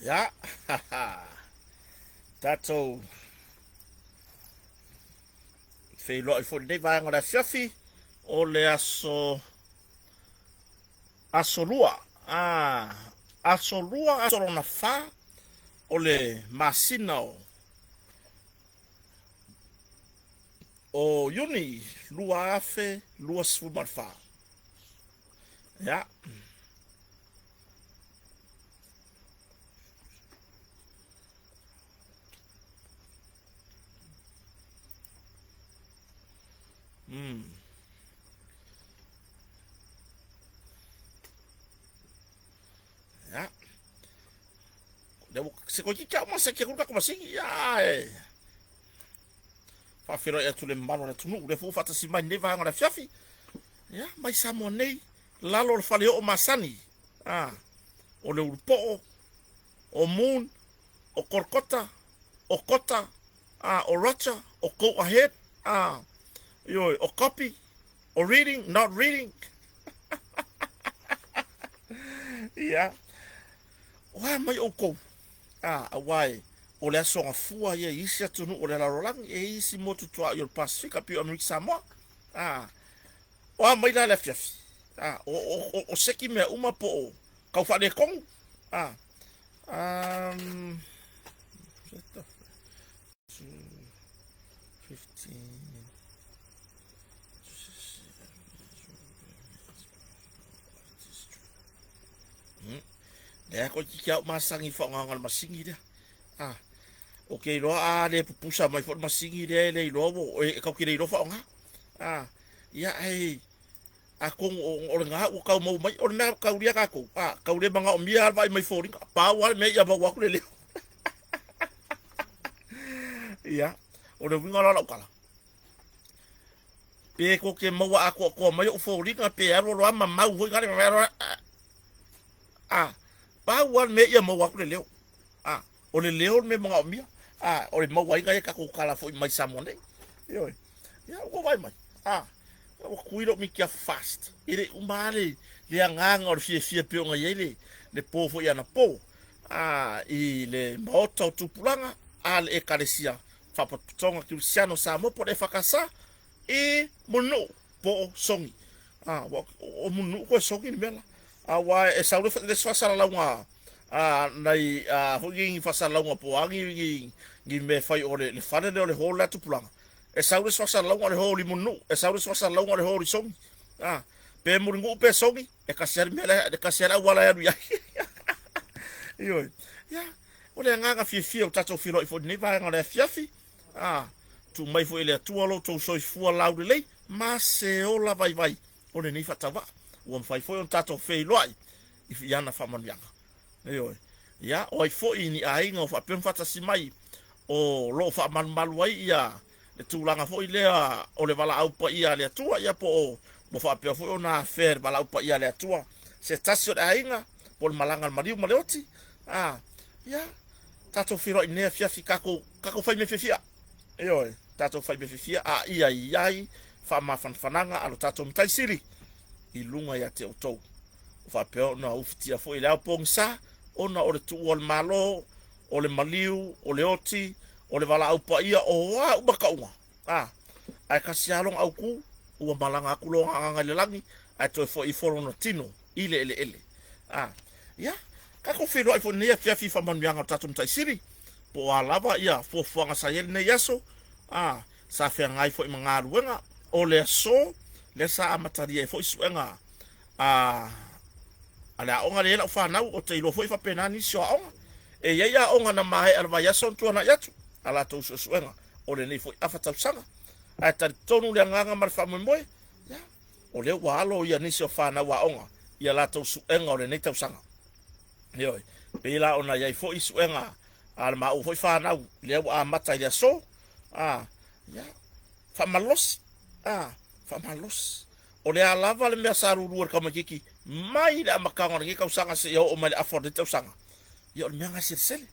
Ya, tatou whelo I fwni vai ngora fiafi o le aso lua. Aso lua aso na fa o le masina o yuni lua afe lua sfumar fa. Ya. Ya. Se ko kika masa ke kuka ko masingi ya. Fa fero e tu le mano na tunu le fu fata si mai neva ngora fiafi. Ya, mai samo nei lalo le fale o masani. O le urupo o moon o korkota o kota o rocha o go ahead o copy o reading not reading. Ya, wa mai o ko awai o le aso nga fua ia isi atunu o le larolang e isi motu tua i o Pacific api o Amerika Samoa. Wa mai la le fiafi. O seki mea uma po o kau whane kongu. Um, 15. Ya ko kia masangi fa ngal masingi dia. Okay, loa le pupusa mai fo masingi le lobo e ka kire lo fa nga. Ya ai ako o nga o ka mo mai o na ka uria ka ko. Ka uria manga o mia vai mai fo ringa. Pa wa me ya ba wa ku le. Ya. O le winga la kala. Pe ko ke mo wa ako ko mai o fo ringa pe aro lo ama mau ho ngare mai pa wa me ya mo wa ku le. O le leo me manga o mia. O le mau wai ka ko kala fo mai samone. Yo. Ya ko vai mai. O kuiro mi kia fast. Ile umale le nganga o fie pe nga yele. Le po fo ya na po. I le moto tupulanga al ekalesia. Fa tonga Cristiano sa mo po le fakasa e mono po songi. O mono ko songi mela. Wa e sa le fa sala la nga. Nai hogi fasala nga po angi ngi me fai ore le fane le hola tu pulanga e saure fasala nga le holi munu e saure fasala nga le holi songi pe muringu pe songi e kasiar mela e kasiar wala ya yo ya ole nga fi o tato filo i fo ne va nga le fiafi tu mai fo ele tu alo tu so fu lau de lei ma se ola vai ole ni fatava o fai fo on tato fe loi if yana fa man yanga yo ya o fo ini ai ngo fa pen fata si mai o lo fa man malwai ia le tulanga fo ile o le vala au pa ia le tua ia po mo fa pe fo na fer vala au pa ia le tua se tasio ai nga por malanga mariu maleoti ya tato firo ine fia kako fai me fia yo tato fai me fia ia fa ma fananga alo tato mtai siri ilunga ya te oto fa pe na uftia fo ile pongsa ona o le tu o le malo o le maliu o le oti o le vala au pa ia o wa baka uma ai kasialong au ku o malanga ku lo nga le langi ai to fo I folo no tino ele ya ka ko fero ai fo ne fia fi fa man mianga tatu mtai siri po alava ia fo fuanga sa yel ne yaso sa fe ngai fo manga ruenga o le so le sa amataria fo isuenga ala onga le la fa na o te lo foi fa pena ni so onga e ya onga na mai alva ya son tu na yatu ala to so suenga o le nei foi afata sanga ata tonu le nganga mar fa mo ya o le walo ya ni so fa na wa onga ya la to suenga o le nei tau sanga yo pe la ona ya foi suenga al ma o foi fa na le wa mata ya so ya fa malos fa malos o le alava le mea saruru ka makiki mai da makanga ngi ka usanga se yo o mai afford te usanga yo le mea se sele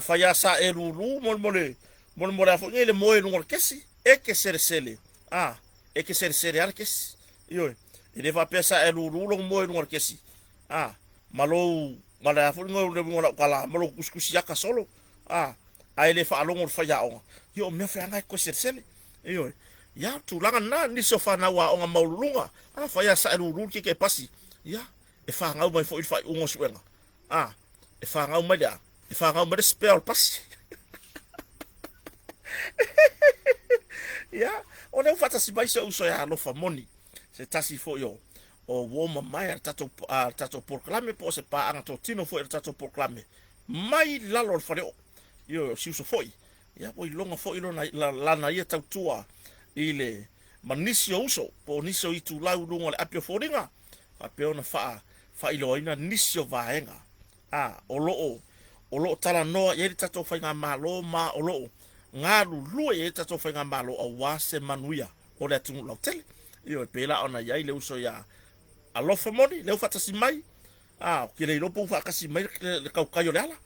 fa ya sa elulu mol afo ngele moe ngol kesi e ke sele e ke sele ar kesi yo e deva pesa elulu lo moe ngol kesi malo Mala fu ngo le mo kala mo kuskusi yaka solo. Ai le fa longo fa ya o. Yo me fa ngai ko sele. Yo. Ya tu langa na ni so fa na wa o maulunga. Fa ya sa ru ki ke pasi. Ya. E fa ngau mai fo fa ungo suenga. E fa ngau mai ya. E fa ngau mai spell pasi. Ya. O le fa si bai so uso ya lo fa moni. Se tasi fo yo. O woma mai tato proclame po se pa anga to tino fo tato proclame mai lalo fa o yo si uso foi ya poi longa foi lo la na ia tau tua ile manisio uso po nisio i tu lau lunga le apio foringa fa pe ona fa ilo ina nisio vaenga o lo tala noa ye tato fa nga malo ma o lo ngalu lu ye tato fa nga malo o wase manuia o le tu lau tele yo pela ona ya ile uso ya alofa moni leu fatasi mai ke le lopo fa kasi mai le kau kayo le ala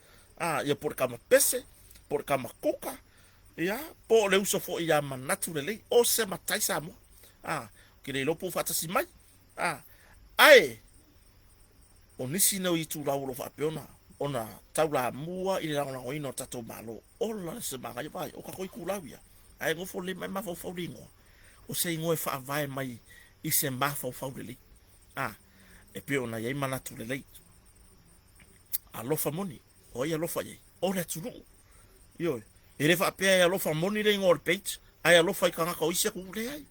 ia por kama pese por kama koka ia po le uso fo ia manatu le o se matai sa mo ke le lopo fatasi mai ai o nisi no i tu la lo fa peona ona taula mua i le la ino tato malo o la se maga vai o ka koi kulawia ai ngo fo le mai ma fo fo ringo o se ngo fa vai mai i se ma fo fo le e pe ona ye mana tu le lei alofa moni o ia lofa ye o le tunu yo e le fa pe ia lofa moni le ngor page ai alofa i kanga ko ise ku le ai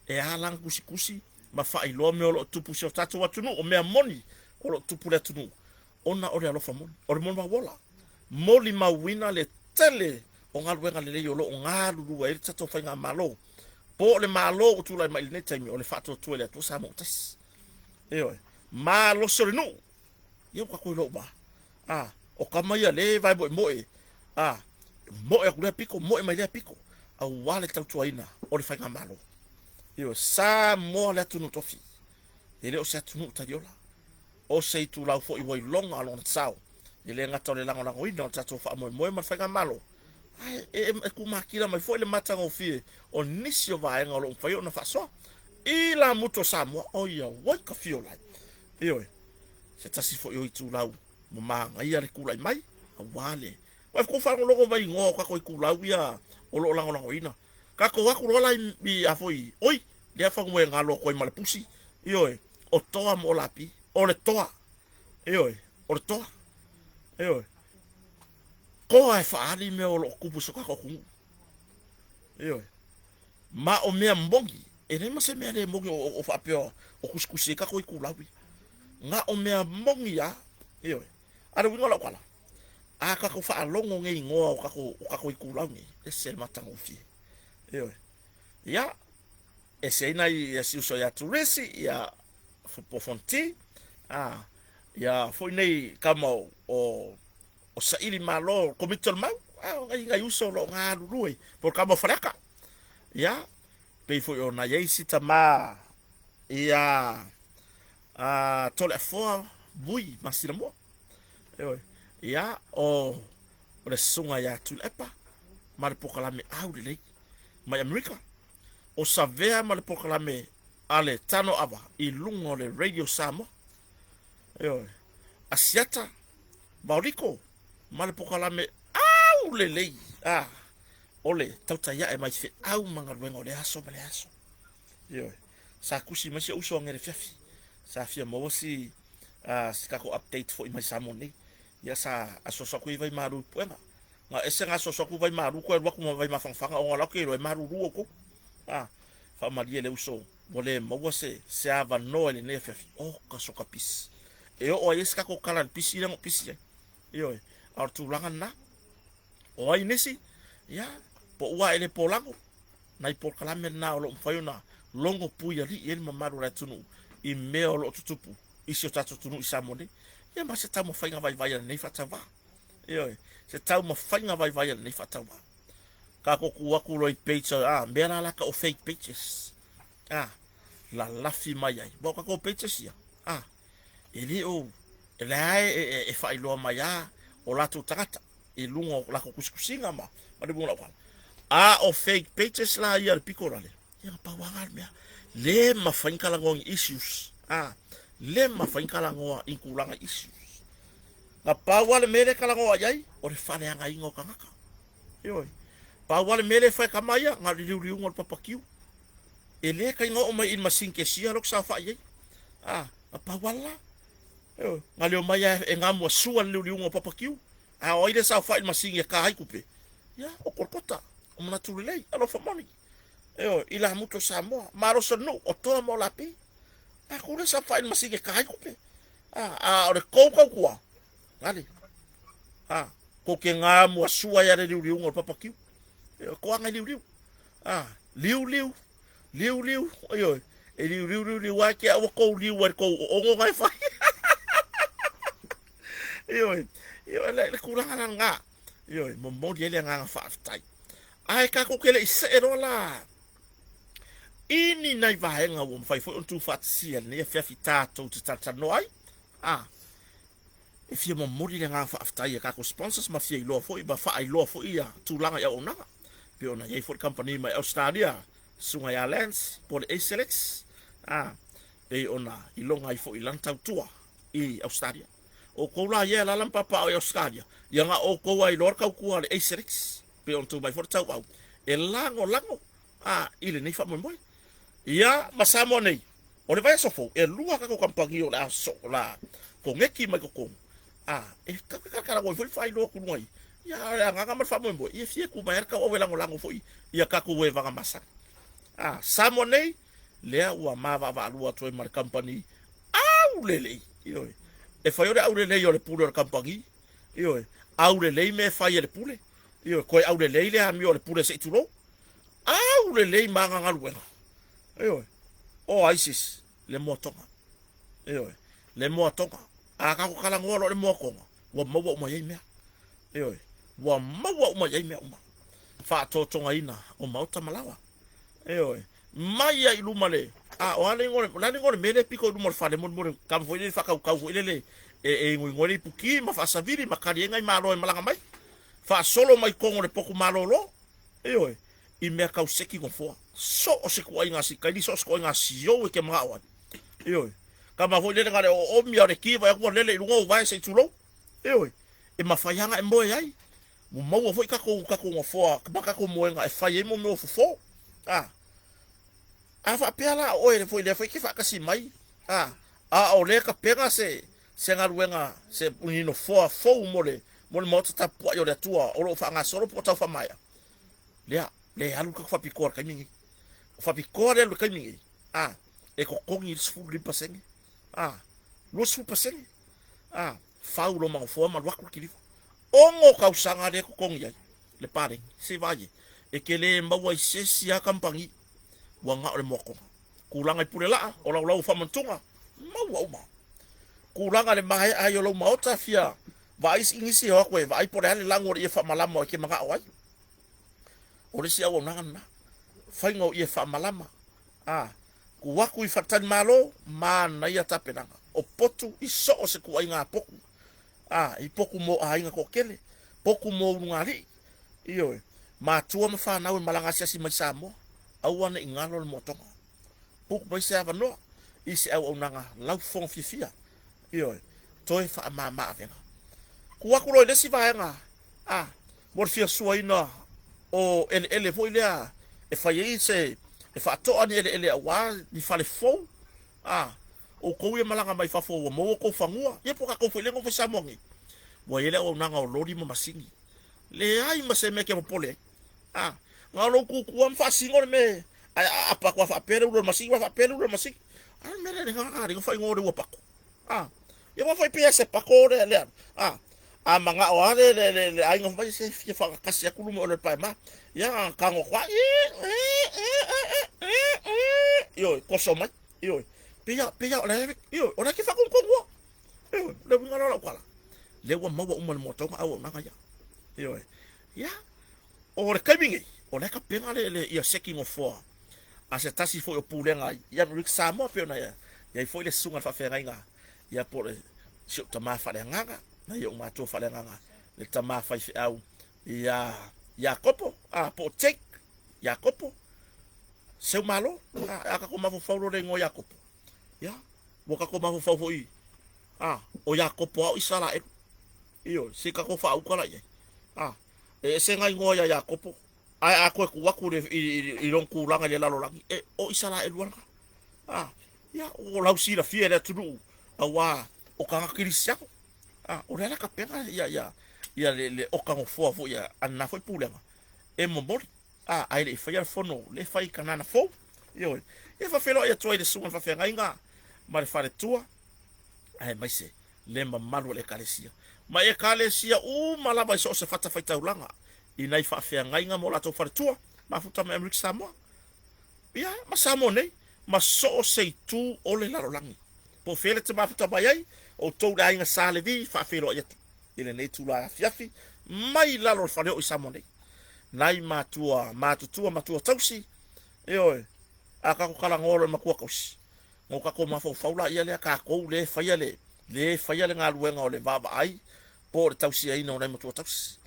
e ala kusi kusi ma fa i lo me o tupu se tatu watunu o me moni o lo tupu le tunu ona o le alofa moni o le moni ma wola moli ma wina le tele o nga luenga le yo lo nga lu e tatu fa nga malo po le malo o tu la mai le temi o le fa tu le tu sa mo tes yo ma lo sore no yo ka ko lo ba o kama ia le vai bo mo mo e ku le piko mo e mai le piko a wale tau tuaina o le fainga malo yo sa mo le tunu tofi ele o sa tunu tariola o sei tu lau fo i wai longa alon sao ele ngata le langa lango ina tatu fa mo ma fainga malo e ku makira mai fo le matanga o fie o nisio vai ngalo fa yo na fa so ila muto samo o ia wai ka fio lai yo se tasi fo yo itu lau mo manga ia le kulai mai a wale wa ko fa logo vai ngo ka ko kulau ia o lo lango ina ka ko wa ku lo lai bi a foi oi le fa mo ngalo ko mal pusi yo o toa mo lapi o le toa yo o le toa yo ko ai fa ali me o lo kupu so ka ko yo ma o me mbongi e ne ma se me le mbongi o fa pio o kuskusi ka ko kulau nga o mea mongi ya yo ara winga la kwala ka ko fa longo ngai ngo ka ko ikulau ni e se matango fi yo ya e se na i si so ya turesi ya fo fonti ya foi nei kama o sa ili malo komitol mau ngai uso lo nga lui por kama fraka ya pe foi ona ye sita ma ya tole fo bui masira mo ya o le sunga ya tulepa mal pokalame au le mai amerika o savea mal pokalame ale tano ava i lungo le radio samo asiata bauriko mal pokalame au le ole tauta ya e mai fe au manga luengo le aso sa kusi masi uso ngere fiafi sa fia mo si kako update fo i mai samoni ya sa asoso ku vai maru puenga nga ese nga asoso ku vai maru ko wa ku vai mafanga o la ke lo maru ru ko fa malie le uso mole mo se ava no le ne fiafi o ka so kapis e o yes kako kala pisi le pisi yo ar tu langa na o ai nesi ya po wa ele polango nai por kala me na o lo fayuna longo puya li el mamaru la tunu i meo lo tutupu isi o tatu tunu isamone ya ma se tau mo fainga vai nei fatava yo se tau mo fainga vai nei fatava ka ko ku aku roi page mera la ka o fake pages la lafi mai ai bo ka ko pages ya ele o ele e fai lo mai o la tu tata e lungo la ko kuskusinga ma de bon la o fake pages la ia picorale ya pa wangar me le ma fainga la ngong issues le ma fainga la ngoa inkulanga issues nga pawale mele kala ngo ayai o le fale anga ingo kangaka yo pawale mele fa kamaya nga liu ngol papakiu ele ka ingo o mai in masinke sia lok sa fa ye pawala yo nga le maya e nga mo sua liu ngol papakiu o ile sa fa in masinke ka hai kupe ya o korpota o mana tulei alo fa moni yo ila muto sa mo maro so no o to mo lapi ko le sa fa in masinke ka hai kupe o le kau ali ko ke nga mo sua ya liu ngol papakiu ko anga liu liu yo e liu wa ke o ko liu wa ko o ngo ngai fa yo le kuranga nga yo mo dia le nga fa tai ai ka ko ke le se ro la ini nai va nga wo fai fo tu fat si ne fa fita to tata no ai if you mo dia nga fa tai ka ko sponsors ma fi lo fo ba fa ai lo fo ia tu langa ya ona pe ona ye for company mai Australia Sungai Islands por Essex pe ona ilonga ifo ilanta tua i Australia o ko la ye la lampa pa o Australia yanga o ko ai lor ka ku ale Essex pe on tu mai for tau au e lango ile nei fa mo ia masamo nei o le vai sofo e lua ka ko kampagi o la so la ko ngeki mai ko e ka ko fai lo ku noi ia nga ma fa mo ia fie ku mai ka o lango foi ia ka ku we va masa samonei lea ua mava va lua toi mar company au lele yo e fai ora au lele yo le pule company yo au lele me fai le pule yo ko au lele le ami o le pule se tulo au lele manga ngaluenga yo o ISIS le motonga yo le motonga ka ko kala ngolo le mokonga wa mawa mo yai me yo wa mawa mo yai me fa to tonga ina o mauta malawa mai ai lumale o ale ngore mele piko du mor fale mon kam foi le fa ka ile e ngore puki ma fa saviri ma kali ngai malo malanga mai fa solo mai kongo le poku malo lo i me ka useki go fo so o se ko inga si kai so ko inga si yo ke ma wa kama foi le ngare o mi ore ki va ko le ngo vai se tulo e ma fa yanga e mo ai mo foi ka ko ngo fo ka ko mo nga e fa ye mo fo fa pela o ele foi que fa kasi mai o le ka pega se ngaruenga se unino fo mole mo ta po yo le tua o lo fa nga solo po ta fa mai le alu ka fa pikor ka mingi fa pikor le ka mingi e ko kongi sfu li paseng lo sfu paseng fa ulo ma fo ma wa ku kili ongo ka usanga le ko kongi le pare se vai e ke le mbawa se sia kampangi wanga le moko kulanga pule la o la fa mantunga ma kulanga le mai ayo lo maota fia vai ingisi ho ko vai por ale lango e fa malama ke manga wai o le sia wona na fa ngo e fa malama ku waku i fatan malo mana ia tapenanga o potu i so o se ku ainga poku i poku mo ainga ko kele poku mo ngari iyo ma tua ma fa na malanga sia si mai samo au ana ingalo le motonga puk mai se ava no isi au nanga lau fong fifia iyo toi fa ma venga ku waku lo desi va nga mor fia suaina o ele foi le e fa se e fa to ani ele wa ni fa le fo o ko ye malanga mai fa fo mo ko fangua ye poka ko foi le ko fa samongi wa ele o nanga o lori mo masingi le ai ma se me ke mo pole ngalo ku am fa singo me apa ko fa pere ulo masingi fa pere ulo masingi me le nga ko fa ngore wo pako ye mo fa pese pako le manga o le ai ngo fa se fi fa kasi ku mo le pa ma ya ka ngo kwa yo ko so mai yo pia le yo ona ki fa ko yo le ngalo la kwala le wa mo mo mo to ma o na ya yo ya o le kamingi o le ka penga le ia seki ngo fo a se tasi fo o pulenga ya rik sa mo pe na ya foi le sunga fa fe nga ya por se ta ma fa le nga na yo ma to fa le nga le ta ma fa fi au ya kopo po tek ya kopo se malo aka ko ma fo le ngo ya kopo ya wo ka ko ma fo i o ya kopo o isala Iyo, se ka ko fa u kala ye. Ah, e se ngai ngoya ya kopo. Ai a ko ku waku i ron ku langa le lalo langi. E o isala e luanga. Ah, ya o lau sira fie le tunu. Awa o ka kirisia. Ah, o le ka pena ya le o ka fo fo ya ana foi pulenga. E mo mori. Ah, ai le fa ya fono, le fa i kanana fo. Iyo, e fa felo ya toi de sunga fa fenga inga. Ma le fa le tua. Ai mai se le mamalu le kalesia. Ma e kalesia malaba so se fata faita ulanga. Ina i fa fe ngai nga mo la to fare tua. Ma futa me Amerika Samoa. Ya, ma Samoa nei. Ma so se tu o le laro langi. Po fele te ma futa bayai. O tou da inga sale vi fa felo ya. Ile nei tu la fiafi. Mai lalo fare o i Samoa nei. Nai matua tausi. Eoi. Aka ko kala ngolo makua kausi. Ngoka ko mafo faula ia le ka ko le faia le nga luenga o le baba ai por tausi ai no na moto tausi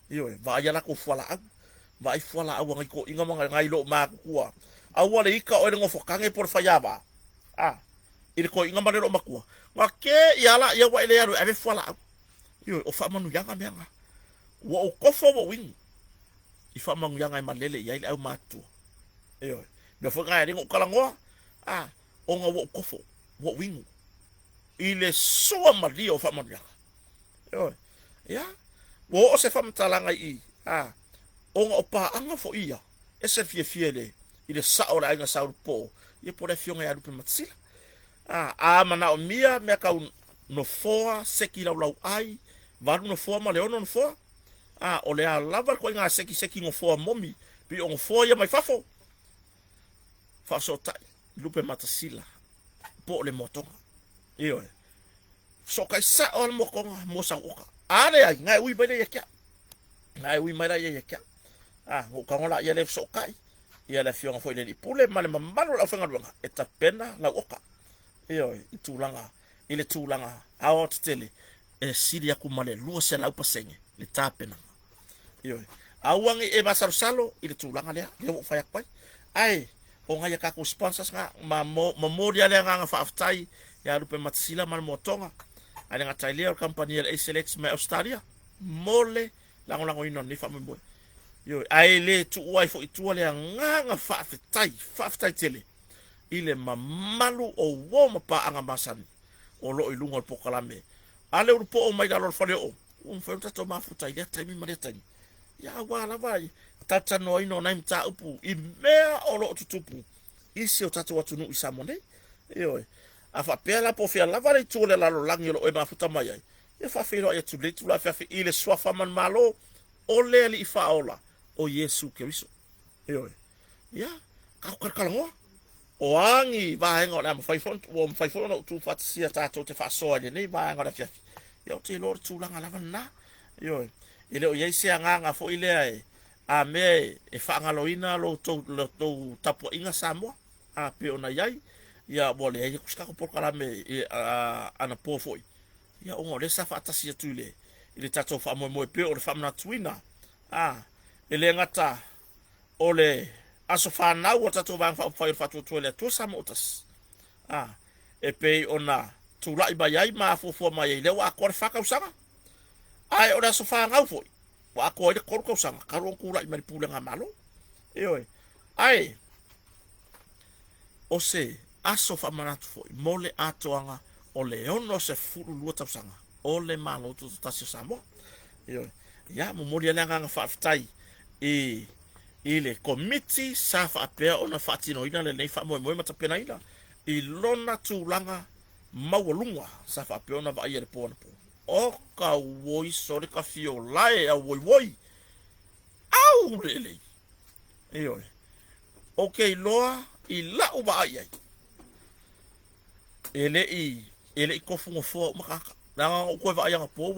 io va ia la ko fala vai fala au ngai ko inga manga ngai lo ma kua au le ika o le ngofo kange por faia ba ile ko inga male lo makua ma ke ia la ia wa ile aru ave fala io o fa manu yanga menga wa o kofo wo wing i fa manu yanga ma lele ia ile au matu io me fo ngai ringo kala ngoa onga wo kofo wo wingu ile soa mali o fa malia ya wo se fa mtalanga i onga opa anga fo ia ese fie le ile sa ora anga sa po ye pore fionga ya dupe matsila mana o mia me ka no foa seki lau ai varu no foa ma leono no foa o le lava ko nga seki no foa momi pi on foa ya mai fafo fa so tai lupe matasila po le motonga iyo so kai sa on mo ko mo sang oka ale ai ngai ui bele ya ngai ui mai ya o ka ngola ya le so kai ya le fiona foi le pule male mamalo la fanga luanga eta pena la oka iyo itulanga ile tulanga a tele e siria ku male lu se la upasenge le tapena iyo awangi e basar salo ile tulanga le o fa yak pai ai o ngai ka ko sponsors nga memoria le nga fa aftai ya lupe matsila mal motonga ale nga tailea company le SLX me Australia mole lango ino ni fa mo yo ai le tu wai fo itu le nga fa aftai tele ile mamalu o wo ma pa anga masani o lo ilungo po kalame ale u po o mai dalor fa le o un fa to ma futai ya taimi ma tai ya wala vai tata no ino na mta upu I mea o lo tutupu isi o tatu watu nu isamone yo afa pela po fia lava le tole la lo langi lo e mafuta mai ai e fa filo e tu le tu la fa ile swafa man malo o le li fa ola o Yesu Kristo yo ya ka kalongo o angi va hengo na fai fon no tu fat sia tato te fa so ale nei va ngora fia yo te lor tu langa lava na yo ile o Yesu anga fo ile ai me e whaangaloina lo tau tapu inga Samoa pe ona iai ia wale e kuska ko porkala me ana pofoi ia ongo le sa fatasi atu ile tato fa mo pe o le famna tuina ele ngata ole aso fa na o tato va fa fatu to le to Samoa tas e pe ona tu lai ba iai ma fofo mai le wa ko fa ka usanga ai ora so fa ngau foi wa ko ile korko sang karon kula I manipula nga malo ai o se aso fa manatu foi mole atoanga o le ono se fulu luota sanga o le malo tu tasio Samoa ya mo mole nga fa ftai ile committee sa fa apea ona fatino ina le nei fa mo mata pena ina I lona tu langa mawalunga sa fa apea ona va ia le pona o ka woi sore ka fio lai a woi au lele okay loa I la uba ai ele ko fungo fo makaka na ko va ia po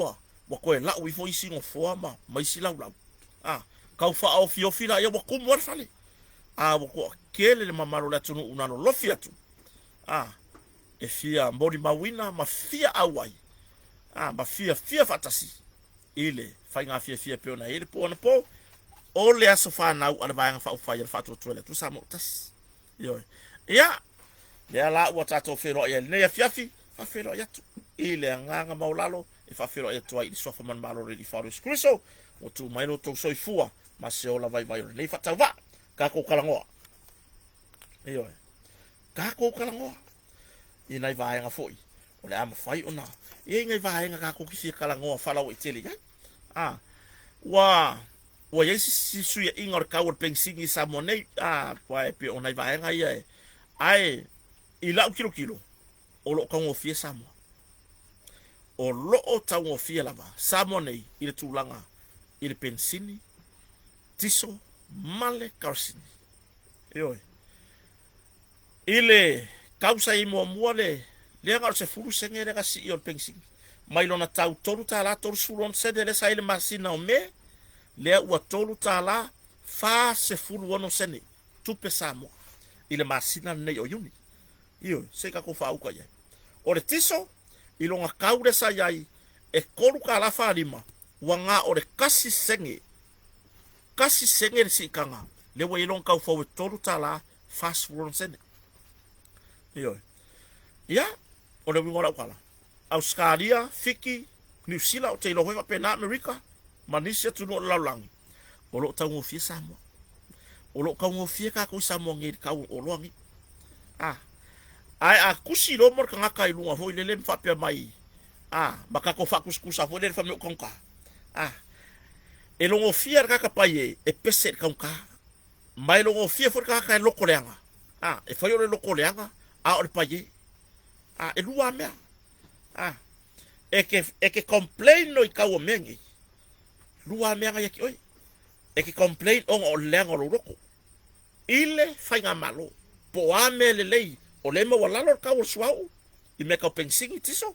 wa ko la ui fo isi no fo ma mai si la ka fa au fio fila ia wa ko mo fale wa ko kele le mamalo la tunu una no lo fia tu e fia mbodi mawina ma fia awai ma fia fatasi ile fainga fia pe ona ile po o le aso fa na ala vai fa fa ia fa to tu Samoa tas yo ya le ala wa tato fero ia ne fiafi fa fero ia tu ile nganga maulalo e whawhero e tua i sofa man malo re i wharu skriso, o tu mairo tau soifua, ma se ola vai vai nei whatau wa, ka kou kalangoa. Eo e, ka kou kalangoa, i nei vaenga foi, o le ama whai o nā, e ngai vaenga ka kou kisi kalangoa whalau i tele, wa yesi si suya inga o kau o pensingi sa mo nei, wa e pe o nei vaenga ia e, ai, i lau kilo, o lo ka ngofie sa mo. O loo tau ngofie lava, sa mo nei, i le tūlanga, i le pensini, tiso, male karsini. Eoi. Ile kausa i mua le ngaro se furu senge le kasi i o pensini. Mai lona tau toru ta la toru sulon sede le sa ile masina o me, le ua toru ta la fa se furu ono sene, tupe sa mo. Ile masina nei o yuni. Iyo, se ka ko fa uka ye. O le tiso, ilonga kaure sa yai, e koru ka la fa lima, wanga o le kasi senge le si ikanga, le wa ilonga kau fawe toru ta la, fast food sene. Iyo. Ya, o le wingora ukala. Australia, Fiki, New Zealand, o te ilo hoiwa pena Amerika, manisia tunu o laulangi. O lo tau ngofie Samoa. O lo kau ngofie ka kou Samoa ngeri kau o loangi. Ai a kusi lo mor ka ngaka ilunga hoi lele mfapia mai. Maka ko fakuskusa hoi lele fami ukonka. E longo fia kaka paie e pese kaunka. Mai longo fia fo kaka loko leanga. E fai o le loko leanga a o le paie. E lua mea. E ke complain no i kau o mengi. Lua mea nga yaki oi. E ke complain o leanga o loko. Ile fai nga malo. Po ame le lei. O le ma walalo ka o suau i me ka pensingi tiso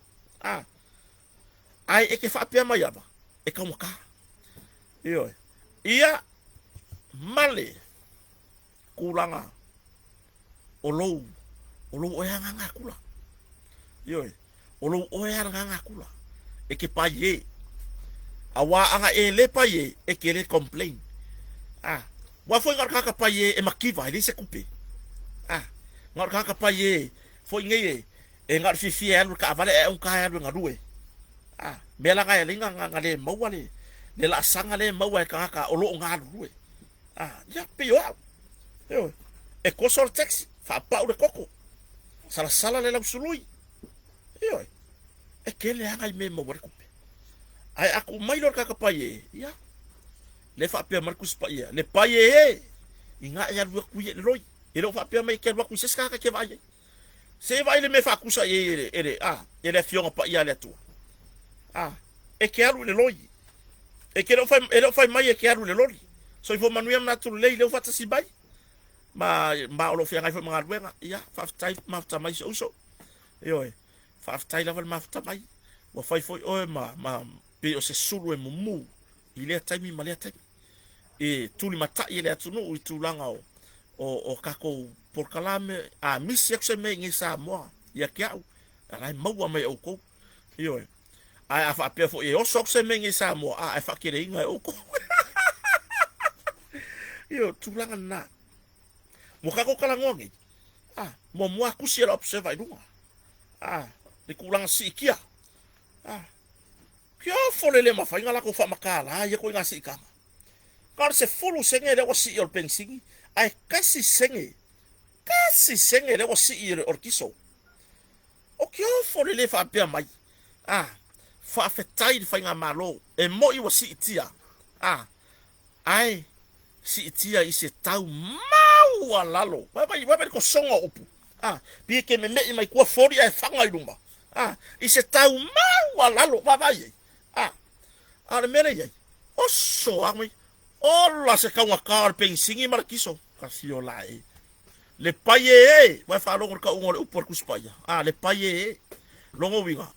ai e ke fa pia mai aba e ka moka ia male kulanga o lo o ya nga kula o lo o ya nga kula e ke pa ye awa anga e le pa ye e ke le complain wa foi ngar ka pa ye e makiva ile se kupe ngar kaka pa ye foi ngai e ngar fifi alu ka vale e un ka alu ngarue bela ga linga ngale mawale le la sanga le mawa ka o lo ngarue ya pio yo e ko sol taxi fa pa o koko sala le la sului yo e ke le anga me mo kupe ai aku mai lo kaka pa ye ya le fa pe markus pa ye le pa ye inga ya lu ku ye loi e lo fa pia mai ke wa ku se ska ka ke vai se vai le me fa kusa ye ele fionga pa ia le tu e ke alu le loi e ke lo fa mai e ke alu le loi so i fo manuia na tu le fa tsi bai ma lo fia ngai fo mga ruenga ia fa tai ma ta mai so yo fa tai la ma ta mai wa fai foi o ma pe o se sulu e mumu ile tai mi ma le tai e tu li mata ile atu no i tu langa o kako por kalame a misi ekse me ngi sa mo ya kiau ai mau mai o ko yo ai a fa pe fo e o sok se me ngi sa mo a fa kire inga o ko yo tu langa na mo kako kala ngongi mo aku si era observa idunga de kulang si kia kio fole le ma fa inga la ko fa makala ya ko inga si kama kar se fulu senge de o si ol pensingi ai kasi senge le o si i orkiso o kio fole le fa pia mai fa fetai fa inga malo e mo i o si itia ai si itia i se tau mau alalo wa ko songo upu bi ke me mai ko fori ai fanga ilumba i se tau mau alalo wa vai ale mele ye o so ami o la se ka wa kar pensingi markiso kasio lai le paye wa fa lo ka un upu ku spaya le paye longo winga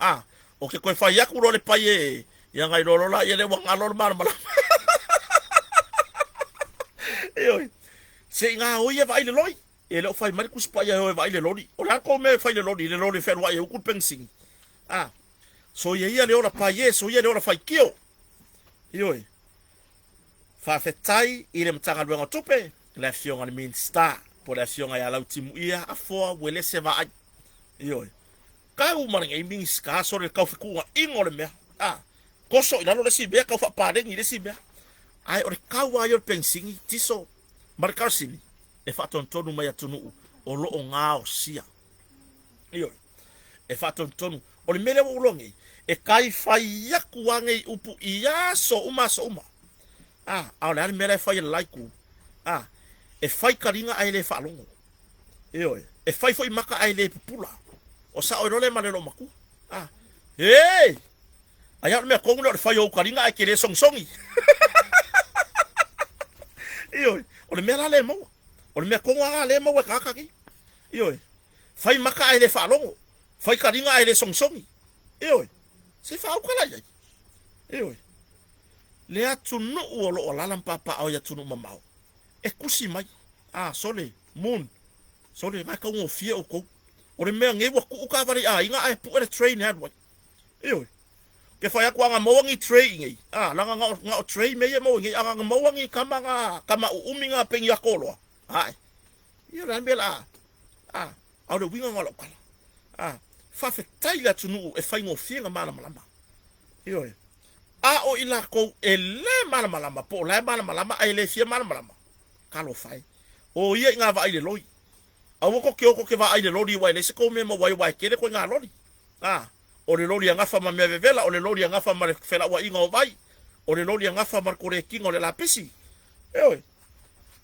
o ke ko fa ya ku le paye ya ngai lo la ye le wa ngalor mar mala oi se nga o ye vai le loi e lo fai mar ku spaya o vai le lori o la ko me fai le lori fer wa ye ku pensingi so ye le ora paye so ye le ora fai kio oi fa fetai ile mtanga lwenga tupe la fionga min star po la fionga ya lautimu ia afo wele se va oi ka u mar ngai min ska so le ka fiku ingo le me koso ina lo si be ka fa pare ni si be ai o kawa yo pensingi tiso marka sini e fa tontonu mai atunu o lo o ngao sia iyo e fa tontonu o le mele wo longi e kai fai yaku wange upu ia so uma au le mele fai laiku e fai karinga ai le fa longo iyo e fai foi maka ai le pula o sa o le malelo maku hey aya me ko no fai o karinga ai ke le songsongi iyo o le mele le mo o le me ko nga le mo ka ka ki iyo fai maka ai le fa longo fai karinga ai le songsongi iyo se fa o kala ya iyo le atu no o lo la papa o ya tunu mamao e kusi mai sole moon sole ma ka ngo fie o ko o le me nge wa ku ka vari inga ai pu le train had wa iyo ke fa ya kwa nga mo ngi train ngi langa nga train me ye mo ngi nga mo ngi kama umi nga peng ya kolo ai iyo ran bela au de winga ngalo kala fa fe taila tunu e fa ngo fie nga malama iyo o ila ko ele malama po la malama ai le fie malama kalo fai o ye nga va ile loi awo ko ke va ile lori wa le se ko me mo wa ke ko nga lori o le lori nga fa ma me vela o le lori nga fa ma fela wa inga o vai o le lori nga fa ma ko re kingo le la pesi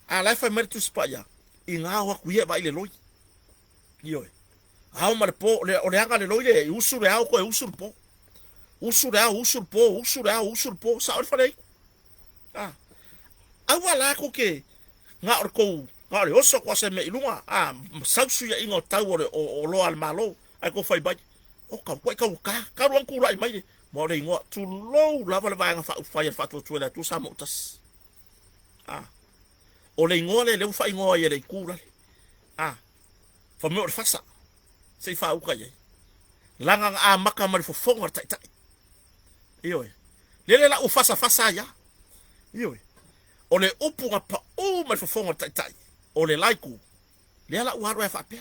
la fa mer tu spaya inga wa ku ye va ile loi yo au mar po le o le anga le loi le usu le au ko usu po usu po sa o fa le wala ko ke nga or ko nga le oso ko se me ilunga sausu ya ingo tau o lo al malo ai ko fai bai o ka ruang ku lai mai mo le ngo tu lo la va nga fa tu la tu sa motas o le ngo le fa ngo ye le ku la fa me or fasa se fa u ka ye langa maka mal fo fonga tai iyo le la u fasa ya iyo o le upu nga pa o mal fo fonga tai o le laiku le la u haro fa pe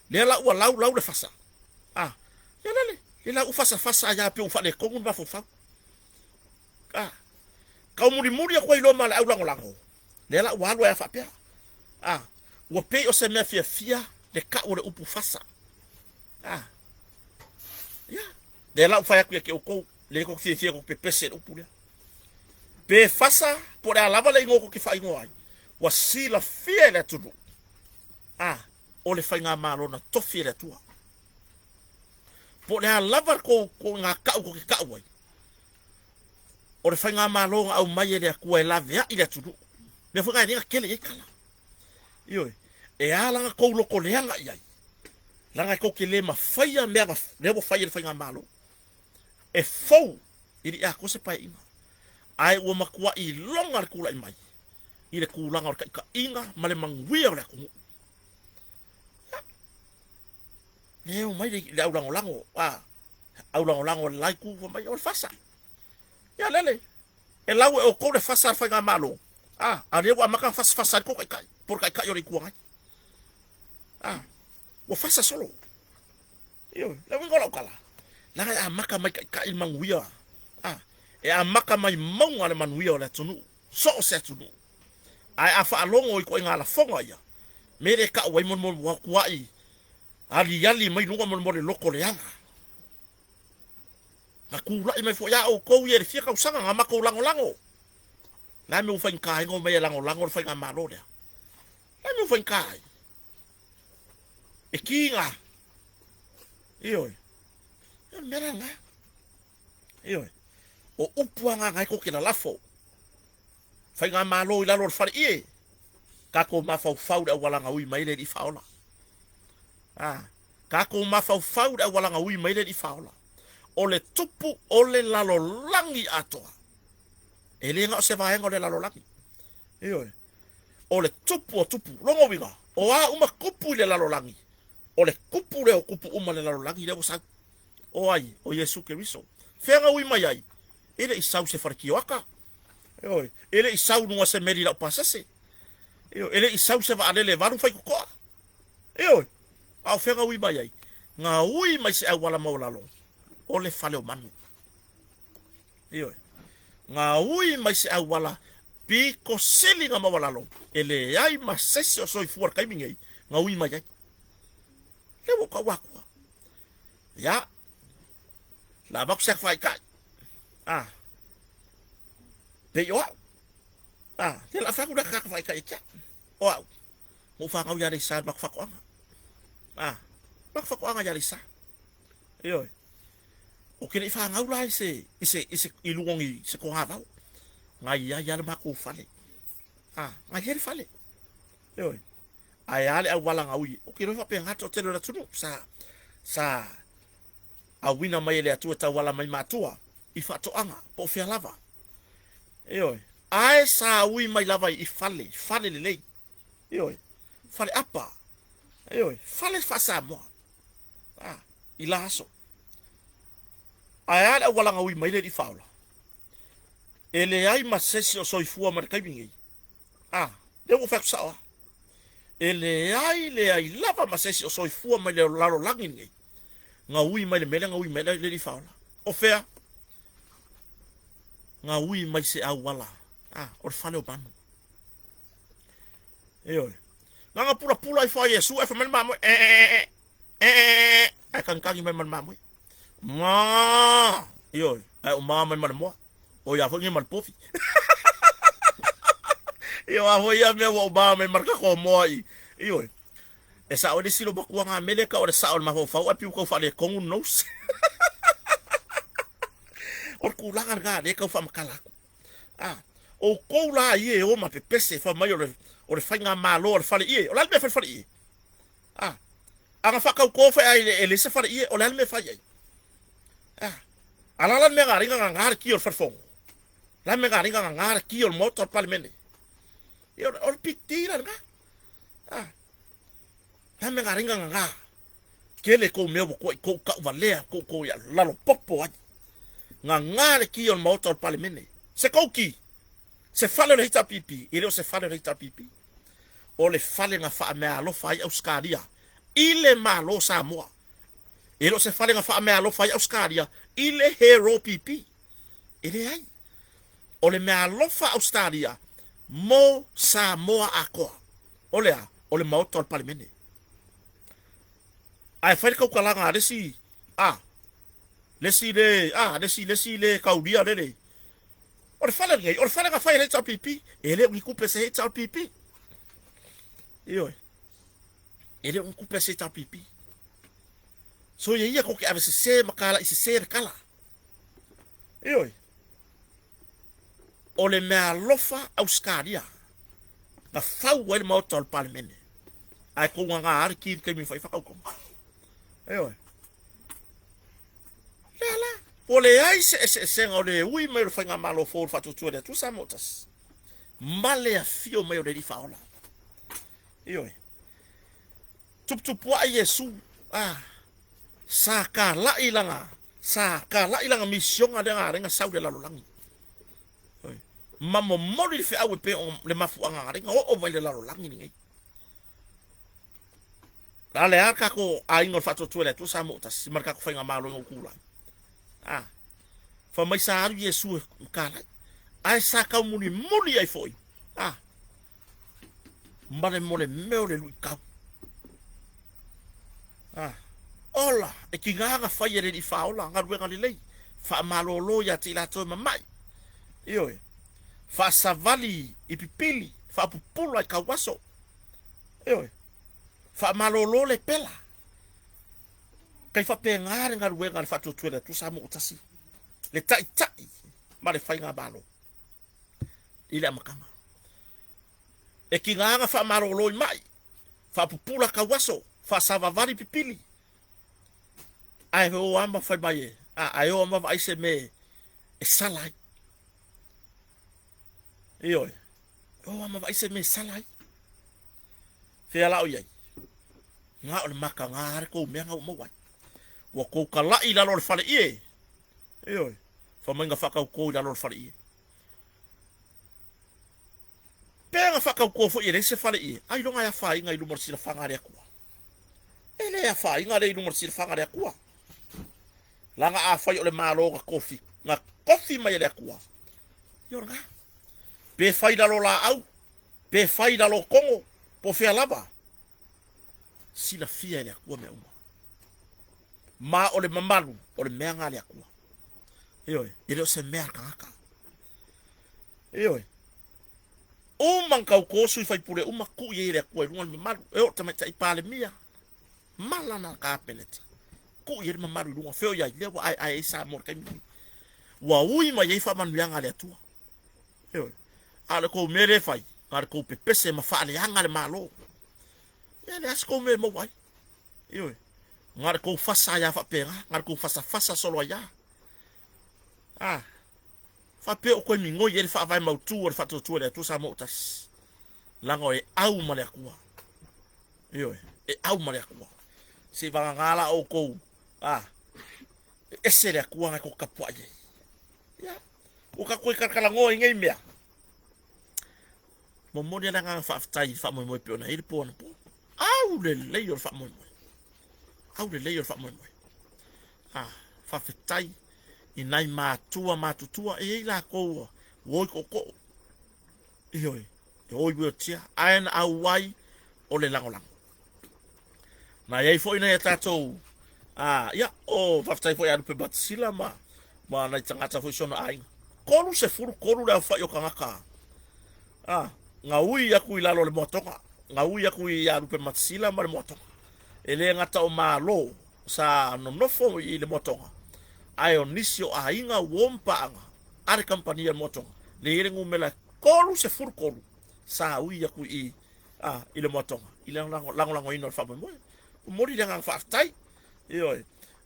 le la u lau le fasa ya le la u fasa ya pe u fa le kongun ba fo fa ka muri ko ilo mal au lango le la u haro fa pe o pe o se me fia le ka o le upu fasa ya le la u fa ya ke o ko le ko fia ko pe pese upu le pe fasa por a lava le ngo ko ki fa ngo ai wa sila fia le tudu o le fa nga malo na tofi le tua por a lava ko nga ka ko ki ka wai o le fa nga malo au mai le ku la via ile tudu le fa nga ni ka le kala yo ala ko lo ko le nga ai langa ko ke le ma faia me le bo faia le fa nga malo e fou ili a ko se pa ima ai o makua i longa kula i mai i le kulanga o ka inga ma le manguia o le aku ne o mai le au lango lango lai ku o mai o fasa ya lele e lau o ko le fasa fa nga malo a le wa maka fasa ko kai por kai yo le kuanga o fasa solo yo le ngola kala la maka mai kai manguia e maka mai maunga le manuia o le tunu so se tunu ai afa alongo i ko inga la fonga ia mere ka wai mon wa kuai ali mai lunga mon le loko le anga na kula i mai fo ya o ko ye le fia ka usanga nga maka lango na me ufa kai ngo mai lango fa nga malo le na me ufa kai e kinga iyo mera nga iyo o upuanga ngai ko kina lafo fai nga malo i lalo fari ie ka ko mafau da wala nga ui mai le di faula ka ko mafau da wala nga ui mai le di faula o le tupu o le lalo langi atoa ele nga se vai ngo le lalo langi iyo o le tupu longo winga o uma kupu le lalo langi o le kupu le o kupu uma le lalo langi le sa o ai o Yesu Kristo fenga ui mai ai ele isau se farkioaka ele isau no se meri la pasase ele isau se va ale varu fai ko au fenga ui mai ai nga ui mai se wala maulalo o le fale o manu Iyo. Nga ui mai se au wala piko sili nga mawalalo. Ele ai masesi o soi fuar kai mingei. Nga ui mai ai. Lewo ka wakua. Ya. La bak sak fai kai. Ah. Pe yo. Ah, te la fa ku da ka fai kai cha. Wow. Mo fa ngau ya de sa bak fa ko anga. Ah. Bak fa ko anga ya de sa. Iyo. O kene fa ngau lai se ilungongi se ko hava. Ngai ya ma ko fale. Ah, ngai her fale. Yo. Ai ale au wala ngau. O kene fa pe ngato te lo tunu sa a wina mai le atu ta wala mai matua. I fa to anga po fe lava. Yo. Ai sa ui mai lava I fale le. Yo. Fale apa. Yo. Fale fa sa mo. Ah, ilaso. Ai ala wala ngau mai le di faula. Ele ai masesi o soifua mar kai mingi. Ah, devo fa sawa. Ele ai lava masesi o soifua mai le lalo langi ngi. Ngau mai le mele ngau mai le di faula. O fea. Ngau mai se au wala. Ah, o fale o banu. Eoi. Nga pula I fa Yesu e fa mal mamo. Ai kan kangi mai mal mamo. Ma, yo, o mama man mo. O ya foi mal pofi. Yo a foi ya me o mama marca ko mo ai. Yo. Esa o de silo bakua nga meleka o de sa o ma fo fa o piu ko fa le kon nos. O kulangan ga de ko fa makala. Ah, o ko la ye o ma pepese fa mai o de fanga malo o fa le ye. O la me fa le ye. Ah. Anga fa ko fa ai ele se fa le ye o la me fa ye. Ah, ala me garinga nga ngar ki o farfong. La me garinga nga ngar ki o motor palmene. E o pitira nga. Ah. La me garinga nga. Kele ko me ko ka valea ko ya lalo popo ai. Nga ngar ki o motor palmene. Se ko ki. Se fale le hita pipi, ile o se fale le hita pipi. O le fale nga fa me alo fa au skaria. Ile malo sa moa. Elo se fale nga fa me alo fai Australia ile hero pipi. Ele ai. Ole me alo fa Australia mo Samoa ako. Ole mau tol palimene. Ai fai ka kalanga desi. Ah. Lesi le kaudia le. Ole fale nga fai le tol pipi. Ele un coupe se tol pipi. Iyo. Ele un coupe se tol pipi. So ia ko ke ave se makala I se kala. Ioi. Ole me alofa Australia. Na fau wel mo tol palmene. Ai ko nga ar ki ke mi fai fa ko. Ioi. Lala. Ole ai se ngole ui me fa nga malo for fa tu de tu sa motas. Male a fio me de fa ola. Ioi. Tup wa Yesu. Ah. Saka la ilanga mission ada nga sau de la lolangi. Mamo mori fe awe pe on le mafu anga nga o vai de la lolangi ni. La le aka ko aingo fatu tuele tu sa motas marka ko fainga malo ngokula. Ah. Fa mai sa Yesu kala. Ai saka muni ai foi. Ah. Mbale mole meole lui ka. Ah. Ola, e ki nganga fai ere di faola, ngaru nga lilei. Fa malolo ya ti la to mamai. Ioi. Fa savali I pipili, fa pupula I kawaso. Ioi. Fa malolo le pela. Kai fa pe ngare ngaru nga fa tutuela tu sa mo utasi. Le tai. Ma le fai nga balo. Ile makama. E ki nganga fa malolo mai. Fa pupula kawaso, fa savali pipili. Ai ho amba fai mai. Ai ho amba vai se me e salai. Ioi. O amba vai se me salai. Fe ala o yai. Nga o maka ngare ko me nga mo wai. Wa ko kala I la lo fale ie. Ioi. Fa manga fa ko la lo fale ie. Pega fa ko fo ie se fale ie. Ai longa ya fa inga I lu morsi la fanga re ko. Ele ya fa inga le lu morsi la fanga re ko. Langa a fai ole malo ka kofi nga kofi mai le kua yo nga pe fai da lo la au pe fai da lo kongo po fe lava sila fia le kua me uma ma ole mamalu ole meanga le kua yo ile se mea kaka yo o man kau ko sui fai pure uma ku ye le kua lunga mamalu e tama tai pale mia mala na ka peneti ku ye mamalu lunga feo ya le wa ai sa mo kai wa ui ma ye fa man yanga le tua yo ale ko mere fai ale ko pepese ma fa le hanga le malo ya le asko me mo wai yo ngar ko fasa ya fa pega ngar ko fasa solo ya fa pe o ko mi ngo ye fa vai mau tu o fa tu le tu sa mo tas lango e au ma le kua yo e au ma le kua se va ngala o ko ese le kua ko kapua ye ya o ka ko ka ngo ngai mea mo mo le nga fa tai fa mo mo pe na il po au le yo fa mo au le yo fa mo fa fetai inai matutua e la ko wo ko yo yo tia an awai o le lango na ye fo ina tato ya o fa fetai fo ya pe bat sila ma na tangata fo sono ai kolu se furu kolu la fa yo kangaka nga ui ya kui lalo le motonga nga ui ya kui ya rupe matsila ma le motonga ele ngata o malo sa no nofo i le motonga ai onisio a inga wompa anga are kampania motonga le ire ngumela kolu se furu kolu sa ui ya kui i le motonga i le lango ino fa mo mori le nga fa tai yo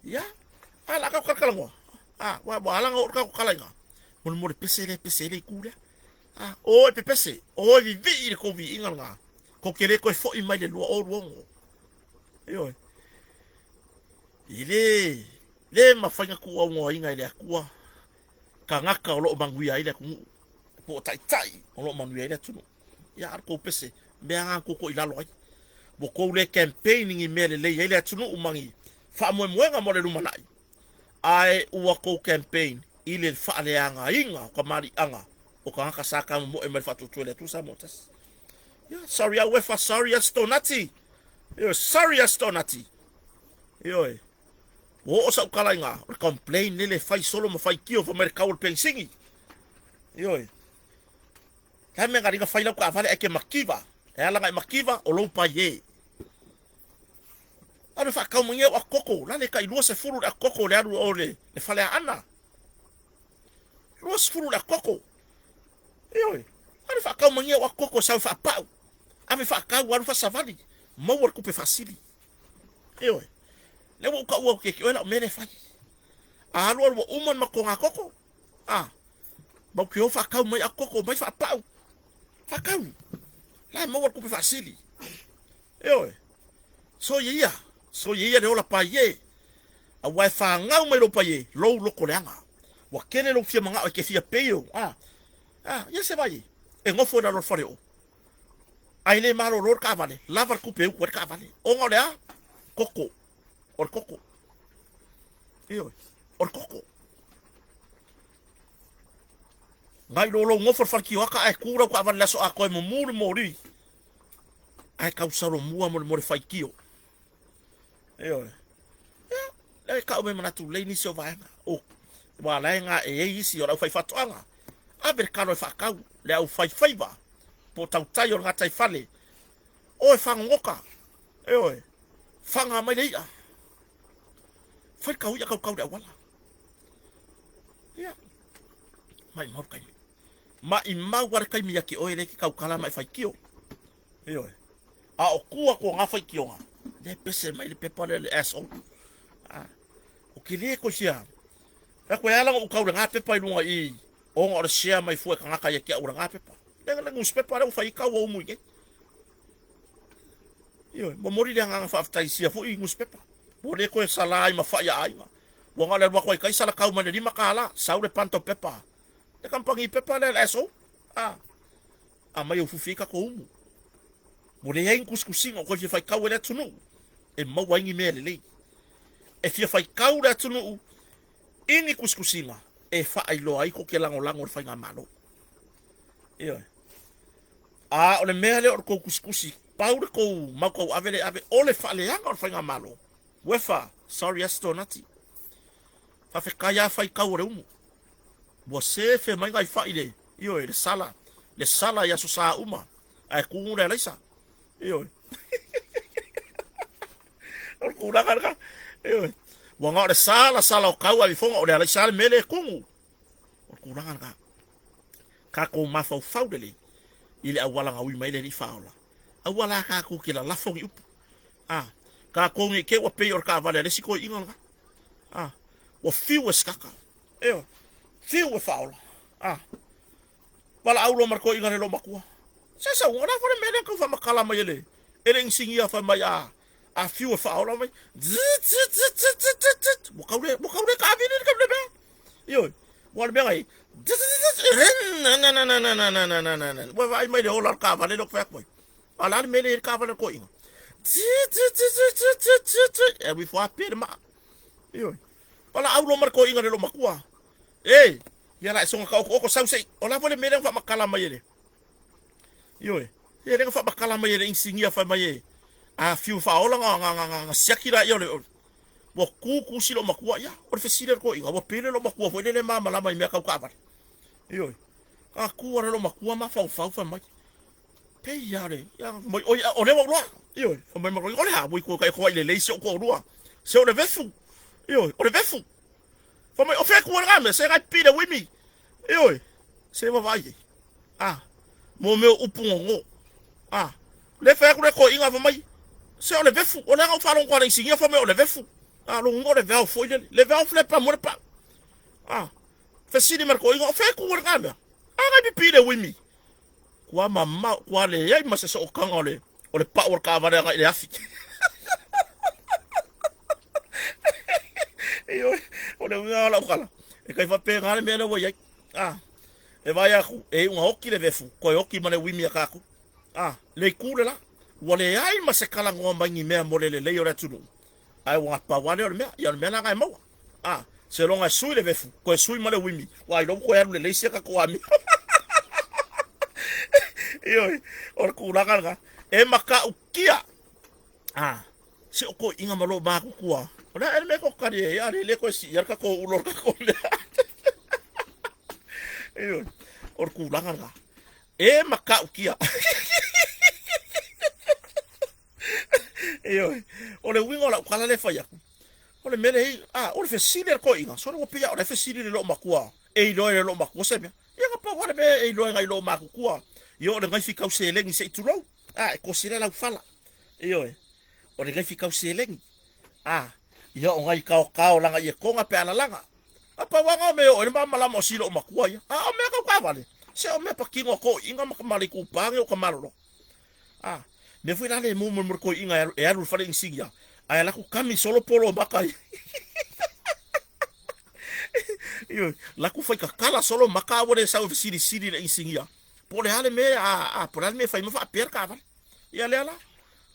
ya ala ka kalangwa wa ba ala nga ka kalanga mo pesele kule o pepese o vi ko vi inga ko kere ko fo i mai le lua o ruongo yo ile le mafanya ku o ngo inga ile ku ka ngaka o lo manguia ile ku po tai o lo manguia ile tunu ya ko pese be anga ko ila loi bo ko le campaigning i mele le ile tunu umangi fa mo nga mo le lumanai ai u ko campaign ile fa le anga inga ko mari anga o ka ka saka mo e me fa tu le tu sa motas ya sorry a we fa sorry astonati yo sorry astonati yo o sa kala nga complain le fai solo mo fai kio fo mercado pensingi yo ka me ga fai la ka vale e ke makiva e ala ga makiva o lo pa ye ado fa ka mo nge wa koko la le ka ilu se furu a koko le adu ole le fale ana lo se furu la koko yo ado fa ka mo nge wa koko sa fa pa ame fa ka wa fa savali mo wor ku pe facili yo le wo ka wo ke wala mene fa alo wo umon makonga koko ba ki o fa ka mo ya koko mai fa pa fa ka la mo wor ku pe facili yo so ye le ola pa ye a wa fa nga mo lo pa ye lo ko lenga wa kene lo fia manga ke fia peyo ya se vai e ngofo na lo fare o ai le malo lo ka vale lava ku pe ku ka vale o ngole koko or koko yo or koko ngai lo ngofo far ki waka e kura ku vale so a ko mo muri ai ka usaro mua mo fai kio yo le ka o me mana tu le ni so vai o wa la nga e isi ora fai fatoanga a ber ka no fa ka le au fai ba po tau tai o ngata fale o e fanga ngoka yo fanga mai dei fai ka uya ka da wala ya mai mo kai ma i ma war kai mi ki o ele ki ka kala mai fai kio yo o kua ko nga fai kio nga de pese mai le pepa le aso o ki le ko sia ko ala o ka nga pepa i lunga i o ngor sia mai fu ka nga ka ki o nga pepa le ngus pepa le fai ka o mu ke yo mo mori le nga fa tai sia fu i ngus pepa mo le ko salai ma fa ya ai ma wo nga le wa ko kai sala ka ma le ma kala sa le panto pepa le kampangi pepa le aso mai o fu fika ko umu mo le hein kuskusinga ko fai ka wele tunu e mo wangi mele le e fia fai ka wele tunu ini kuskusinga e fa ai lo ai ko ke lango lango fa nga malo io a o le mea le o ko kuskusi paure ko mako avele ave ole fa le anga fa nga malo wefa sorry astonati fa fe kaya fa i kaure umu você fe mai ngai fa ile io le sala ya susa uma ai ku le laisa io o ku la ka io wanga le sala o kau ai fonga o le laisa mele kungu o ku la ka ko ma fa dele ile awala ngawi mai le faula awala ka ku ke la lafongi up ka ko ngi ke wa pe or ka vale le siko inga wa fiu skaka io fiu faula wala aulo marko inga lo makua sa ngona fo mele ko fa makala mai le ele nsingia fa mai fiu faula mai mo kaule ka vini ka bebe io wala be ai na wa vai mai le olar ka vale lo fa ko ala mele ka vale ko inga e vi fo a perma io wala aulo marko inga lo makua ya la songa ka ko sau sei ola vole mele fa makala mai le io e le fa makala mai le insingia fa mai fiu fa ola nga siakira io le wo ku silo makua ya o fe silo ko inga wo pele lo makua fo le mama la mai me ka ka io ku ora lo makua ma fa mai pe ya le ya mo o le wo io o mai mo le ha mo ko ka le se ko ro se o le vefu io o le vefu fa mai o fe ku ora me se ga pide with me io se va vai mo me upungo le fe ku le ko inga fa mai se o le vefu o le ga fa lo kwa le singa fa mai o le vefu lo ngo le veo foi le veo fle pa mo pa fa sidi marco inga o fe ku ora me ga bi pide with me kwa mama kwa le ai ma se so kanga o le pa or ka va le afi io o le la kala e kai fa pe ngale me le wo ye e vai aku e un hoki le vefu ko hoki mane wimi akaku le kule la wale ai ma se kala ngomba ngi me mo le ora tunu ai wa pa wale o me ya me na ga mo se longa sui le vefu ko sui mane wimi wa lo ko ya le sia ka ko ami io or kula ga e maka ukia se ko inga malo ba ku kwa ora ele me ko kari ya le ko si ya ka ko ulor ka ko io or kula ga e maka ukia io ole wingo la kala le fa ya ole mele ole fe sile ko inga so no pia ole fe sile lo makua e lo makua se ya ka pa wala be e lo ngai lo makua io le ngai fika se lengi se tu lo ko sile la fala io ole ngai fika se lengi io ngai ka langa ye ko nga pe ala langa apa wanga me o le mama la mo silo makua ya me ka vale se o me pa kingo ko inga makamali ku pange o kamalo me fui la le mo ko inga e alu fale insigia ai la ku kami solo polo bakai io la ku fai ka kala solo maka wore sa sidi le insigia pole hale me pole me fai mo fa per ka vale ya le ala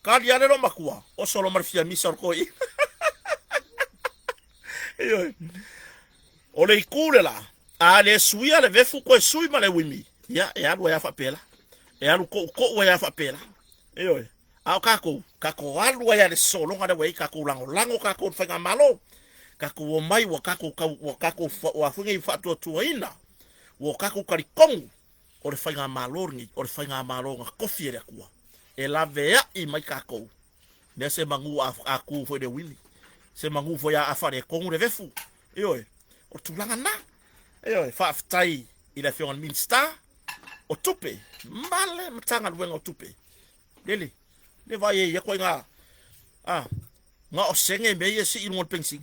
ka dia le lo makua o solo marfia mi sor ko io ole ikule la le suia le vefu ko sui male wimi ya alu ya fa pela alu ko ya fa pela io kako alu ya le solo ngada we kako lango kako fanga malo kako mai wa kako wa fungi fatu tuina wa kako karikongu o le fanga malo ngi o le fanga malo nga kofi le kwa e la vea i mai kako ne se mangu aku fo de wili se mangu fo ya afare kongu le vefu io o tulanga na io fa aftai ila fion minsta o tupe male mtanga lwenga o tupe dele le vai ye ko nga nga o senge me ye si ingon pensi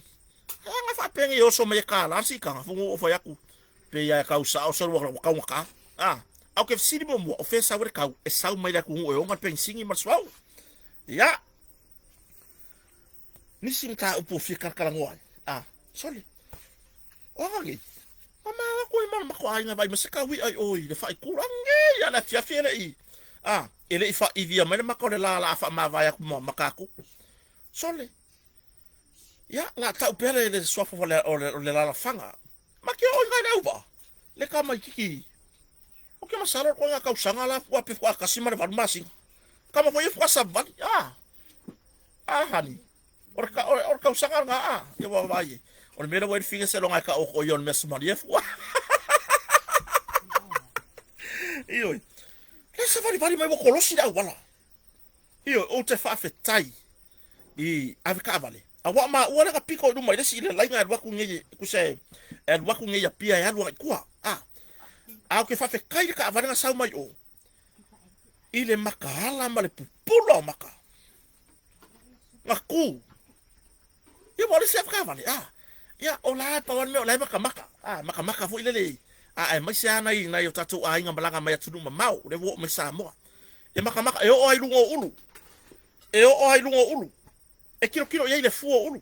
nga fa pengi yo so me ka la si ka fu o fa yaku pe ya ka usa o so ka ka au ke si mo o fe sa ka e sa mai la ku o nga pensi ngi maswau ya ni sin ka o po fi ka kala ngwa sorry o ngi mama ko ma ko ai nga vai masaka wi ai oi le fa kurange ya la fia fia le ele ifa ivia mele makole la fa ma vai ku makaku sole ya la ta pele le swafo le la fanga Ma ke o ngai na uba. Le kama kiki. O ke masalo ko nga kausanga la wa pe kwa kasima le valu masi. Kama foi fwa sabali. Hani. Or kausanga nga ya wa vai. Or mera wa finga se longa ka o yon mes mali fwa. Iyo. Le se vali mai wo kolosi da wala. Iyo o te fa fetai. I avika vale. Awa ma wala ka piko du mai desi ile lainga wa ku nge ku se wa ku nge ya pia ya lu ku au ke fa fe kai ka vale nga sau mai o ile makala male pupulo maka ngaku ya wala se ka vale ya ola pa wan me ola maka fo ile le ai mai sia na yo tatu ai nga malanga mai tunu mau le wo me sa mo e maka e o ai lungo ulu e kilo ye le fuo ulu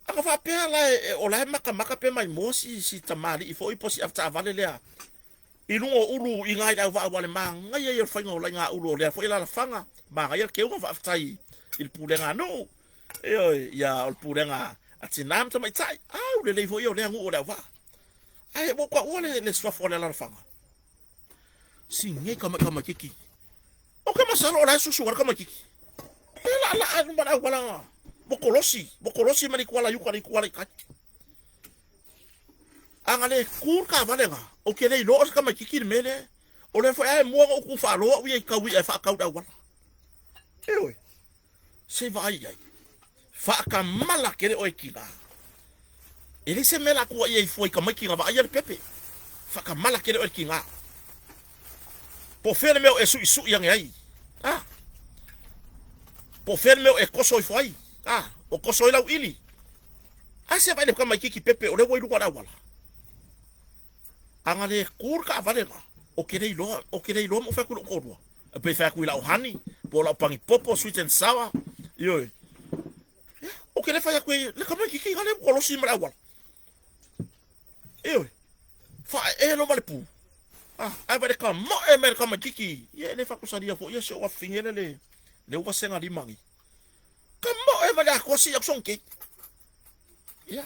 aka fa pe la o la maka pe mai mosi si tamali ifo iposi afta vale le ilungo ulu ingai da va vale manga ye fa ngo la nga ulu le fo ila la fanga ma ga ke ngo fa afta il pulenga no ya il pulenga atinam to mai tai le fo yo le ngo da va ai bo kwa le swa fo le la fanga singe kama kiki o kama salo la susu kama kiki la mbana wala bokolosi mari kwala yukari kwala kaki angale kur ka valenga o kele lo os kama kiki mele o le fo ai mo ku fa lo wi ka wi fa ka da wala ewe se vai ai fa ka mala kele o kila ele se mela ku ai foi kama kiki va ai pepe fa ka mala kele o kila po fere meu isu yang ai po fere meu koso foi o koso ila ili ase vai kama kiki pepe o le voi lu kwala wala angale kur ka valenga o kele lo mo fa ku ko pe fa ku ila o hani po la pangi popo sweet and sour yo o kele fa ku le kama kiki ngale ko lo simra wala yo fa lo male pu ai vai kama mer kama kiki ye le fa ku sadia fo ye so wa fingele le wa senga di mangi kama mala ko si aksonke ya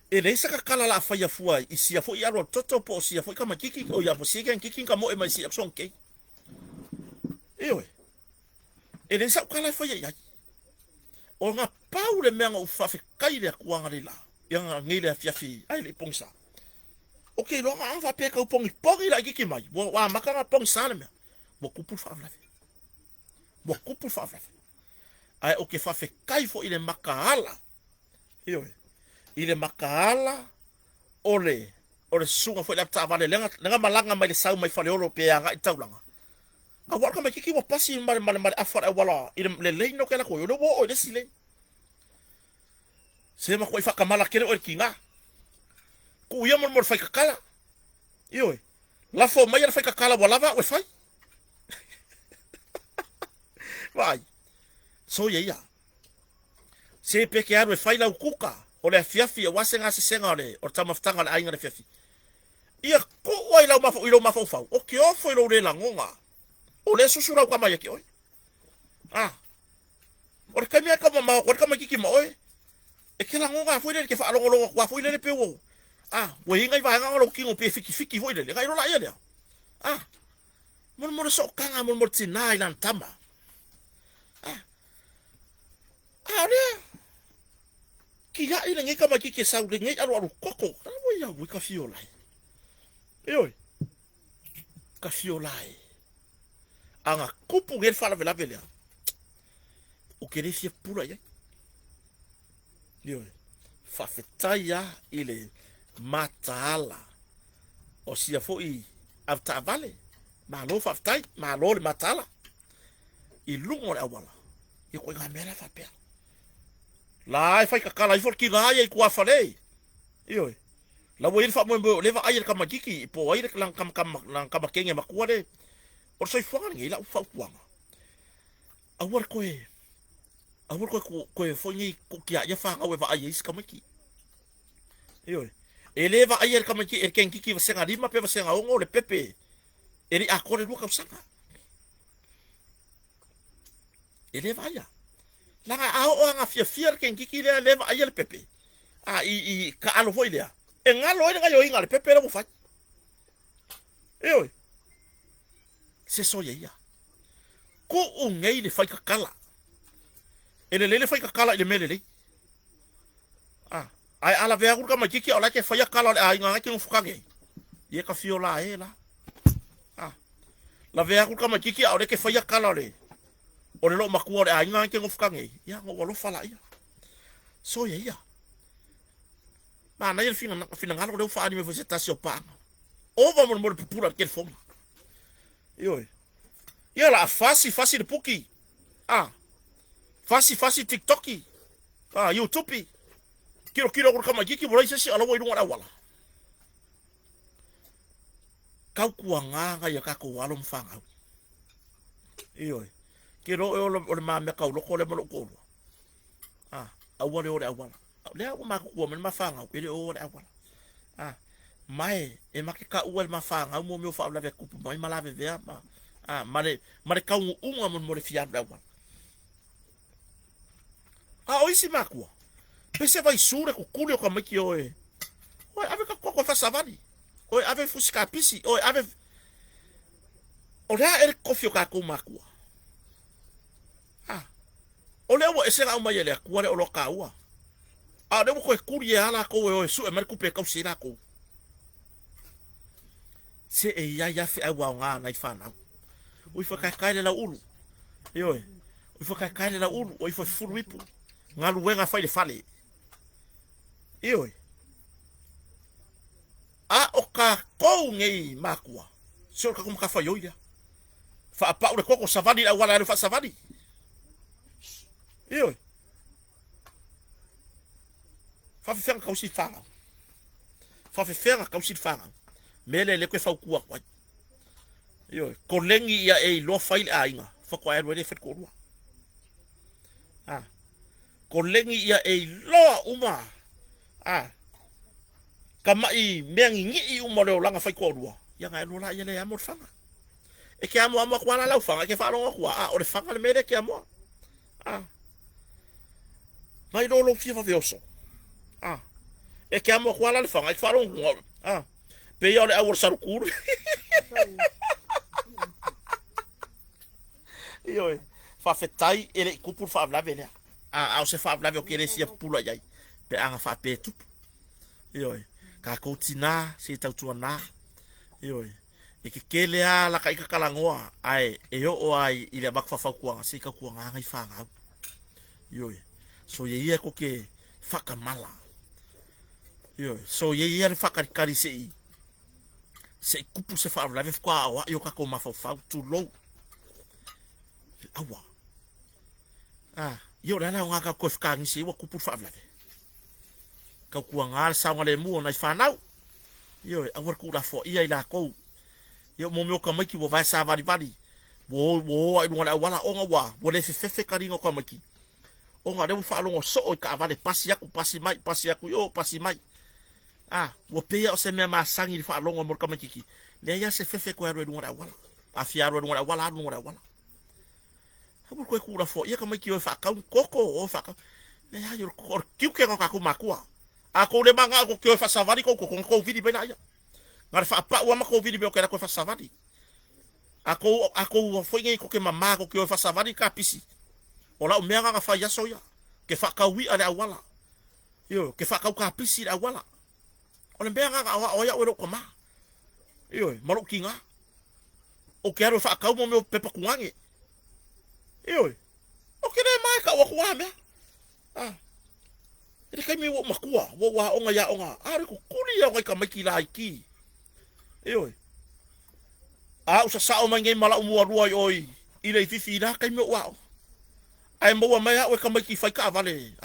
ele isa ka kala la fa ya fua isi fo ya ro toto po si fo kama kiki o ya fo si gen kiki kama mai si aksonke ewe ele isa kala fa ya o nga paule menga u fa fe kai le kuanga le la yang ngile fiafi ai le pongsa okay lo nga fa pe ka pongi la kiki mai wa makanga pongsa le mo kupu fa ai o ke fa fe kai fo ile makaala ile makaala ole sunga fo la tava le nga malanga mai le sau mai fa le oro pe anga itaulanga a wa ka mai kiki wa pasi mal afara wala ile le no kala ko yo wo o le sile se ma ko fa kamala kele o kinga ku yo mo fa kala la fo mai fa kala wala va o fa vai so ya se pe ke aro fai la kuka o le fiafi wa senga se senga le o tama ftanga le ainga le fiafi ia ko wa ila ma fa o ke o fo le la ngonga o le susura kwa mai ke oi o le kamia ka ma o ka ma kiki ma oi e ke la ngonga fo le ke fa lo wa fo le pe wo wo hinga va nga lo kingo pe fiki fo le ga ro la ia le mo so kanga mo tina ila tama kia ina nge kama kike sau le nge aru koko wo ya wi ka fiolai ka fiolai anga kupu ngel fala vela vela o kere fie pura ya fa fetaya ile matala o sia foi afta vale ma lo fa ftai ma lo le matala i lungo le awala i ko ngamela fa pe la fai ka kala i for ki ga ia ku afale la wo il fa mo le va ai ka magiki po ai lang kam kenge makuale o soi fanga ngi la fa kuanga awar ko fo ni ku kia ya fa nga we va ai is ka maki ele va ai ka maki e ken kiki va senga lima pe va senga ongo le pepe ele akore lu ka sanga ele va ya la o nga fia ken kiki le va ai le pepe i ka alo foi lea e ngalo ina yo inga le pepera mo fai oi se so ia ko o ngei le fai ka kala ele le fai ka kala ile mele le ai ala vea ku ka makiki ala ke fai ka kala ai nga ke fukange ye ka fiola e la la vea ku ka makiki ala ke fai ka kala le o le lo makua le ai nga ke fukange ya ngo lo fala ia so ia ma na fina ngalo le fa ani me fo stasio pa o vamos mo pura que fome oi ia la fácil de puki fácil tiktoki youtube kiro ko kama jiki bolai sesi ala wai ngara wala kau kuanga nga ya ka ko walo mfanga oi kiro o le ma me kau lo ko le mo ko awale o le awala le o ma ko me mafanga o le o le awala mai e ma ke ka o le mafanga mo me fa la ve kupu mai mala ve vea ma mare ka unga mo le fiar da awala o isi makua pese vai sure ko kulio ka maki oi ave ka ko fa savani oi ave fusika pisi oi ave ora er kofio ka ko makua o le o ese ga mai le ku le o lo ka ua de ko kuri ala ko o su e mer ku pe ka usira ko se e ya fe awa nga na ifana o ifa ka le la ulu yo o ifa ka le la ulu o ifa fulu wipu nga lu wenga fa le fale yo o ka ko ngai makua so ka kuma ka fa yo ya fa pa o ko savani la wala fa savani yo fa fe ka usi fanga fa fe ka usi fanga mele le ko fa ku kwa yo ko lengi ya e lo fail ainga fa ko ai re fet ko ru ko lengi ya e lo uma kama i mengi ngi uma le langa fa ko ru ya ga lo la ya le amor fanga e ke amo kwa la fanga ke fa lo kwa o le fanga le mele ke amo mai lo fiva veoso e che amo qua la fanga fare un pe io le awor sarkur io fa fetai e le kupur fa la vele o se fa la ke le sia pula yai pe anga fa pe tu io ka kotina se tau tuana io e ke le ala ka kalangoa ai e o ai ile bak fa kuanga se ka kuanga ngai fanga io so ye ko ke faka mala yo so ye faka kari se kupu se fa la vef kwa wa yo ka ko ma fa tu lo awa yo la nga ka ko fka ngi se wa kupu fa la ka ku nga sa ngale mu na fa nau yo awar ku la fo ia ila ko yo mo ka maki wo va sa vari wo ai ngala wala o nga wa wo le fe kari ngo ka maki o nga deu fa longo so o ka vale pasi aku yo pasi mai wo pe o se me ma sangi fa longo mo ka makiki le ya se fefe ko ero ngora wala a fiaro ngora wala habo ko ku la fo ya ka maki o fa ka koko o fa ka le ya yo ko ki ke ka ku makua ko le manga ko ke fa savari ko vidi bena ya ngar fa pa wa ma ko vidi be ko la ko fa savari ako foi ngai ko ke mama ko ke fa savari ka pisi ola o mea nga fa ya soya ke fa ka wi ale awala yo ke fa ka pisi awala o le mea nga o ya o ko ma yo malu kinga o ke aro fa ka mo me pepa kuange yo o ke le mai ka wa kwa me ele kai me wo makua wo wa o nga ya o nga are ko kuli ya ka maki la iki yo usa sa o mangi mala mo rua oi ile fifi na kai me wa ai mo wa mai o ka mai ki fai ka vale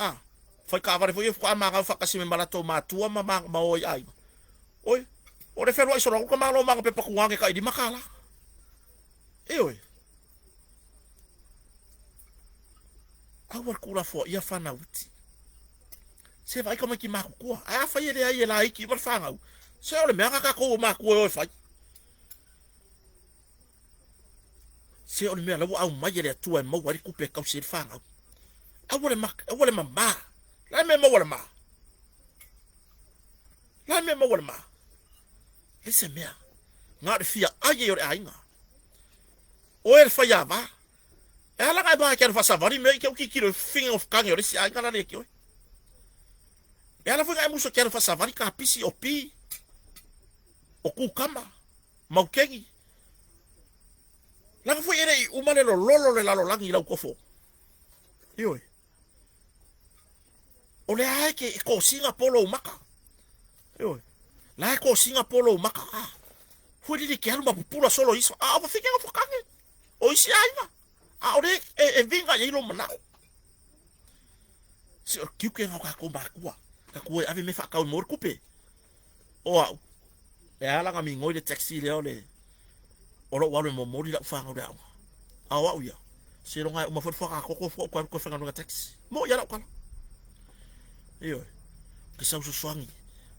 fai ka vale foi ko ama ga fa kasi me mala to ma tua ma oi ai oi o le fero iso ko ma lo ma pe pa kuange ka di makala oi awar kula fo ia fa na uti se vai como que ma ku fa ile ai la iki mar fa ngau se o le me ka ko ma ku oi fai se o me la au mai le tu e mo wari ku pe ka se fa ngau awole ma la me mo wala ma La me mo ma. Ese mea. Nga de fia aye yo ainga. O er fa ya ba. Ela ga ba ke fa savari me ke o ki kilo finger of kang yo si ainga na le ke. Ela foi ga muso ke fa savari ka pisi opi. O ku kama. Mau kengi. La foi ere umane lo lolo le la lo langi la kofo. Yo. O le ai ke ko singa polo maka. Yo. La ko singa polo maka. Foi de que alma pula solo isso. Ah, vou ficar focando. O isi ainda. Ah, ore e vinga ye lo mana. Se o kiu ke ngaka ko ba kwa. Ka ko ave me fa ka mor kupe. O au. E ala nga mi ngoi de taxi le ole. Oro wa mo mori la fa nga da. Awa uya. Se ronga uma fo fa ko ko fa nga taxi. Mo ya la kwa. Iyo. Ke sa uso swangi.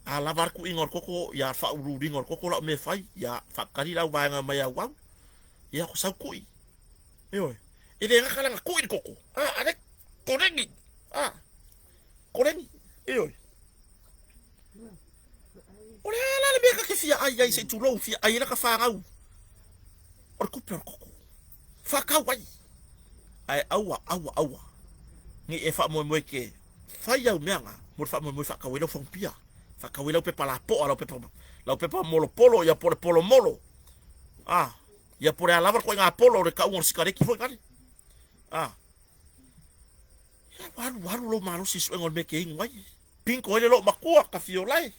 A lavar ku ingor koko ya fa uru ingor koko la me fai ya fa kari la ba nga maya wa. Ya ko sa ku. Iyo. Ile nga kala ku i koko. Ah, ade korengi. Ah. Korengi. Iyo. Ora la le beka ke fia ai se tu lo fia ai la ka fa ngau. Or ku per koko. Fa ka wai. Ai awa. Ni e fa mo ke. Fa ya meanga. Mo fa mo fa ka welo fong pia. Fa ka welo pe pala po ala pe la pe molo polo ya por polo molo. Ah. Ya por a lavar ko nga polo re ka un sikare ki foi kali. Ah. Ya waru lo malu si swengol me ke ngwai. Pinko ele lo makua ka fiolai.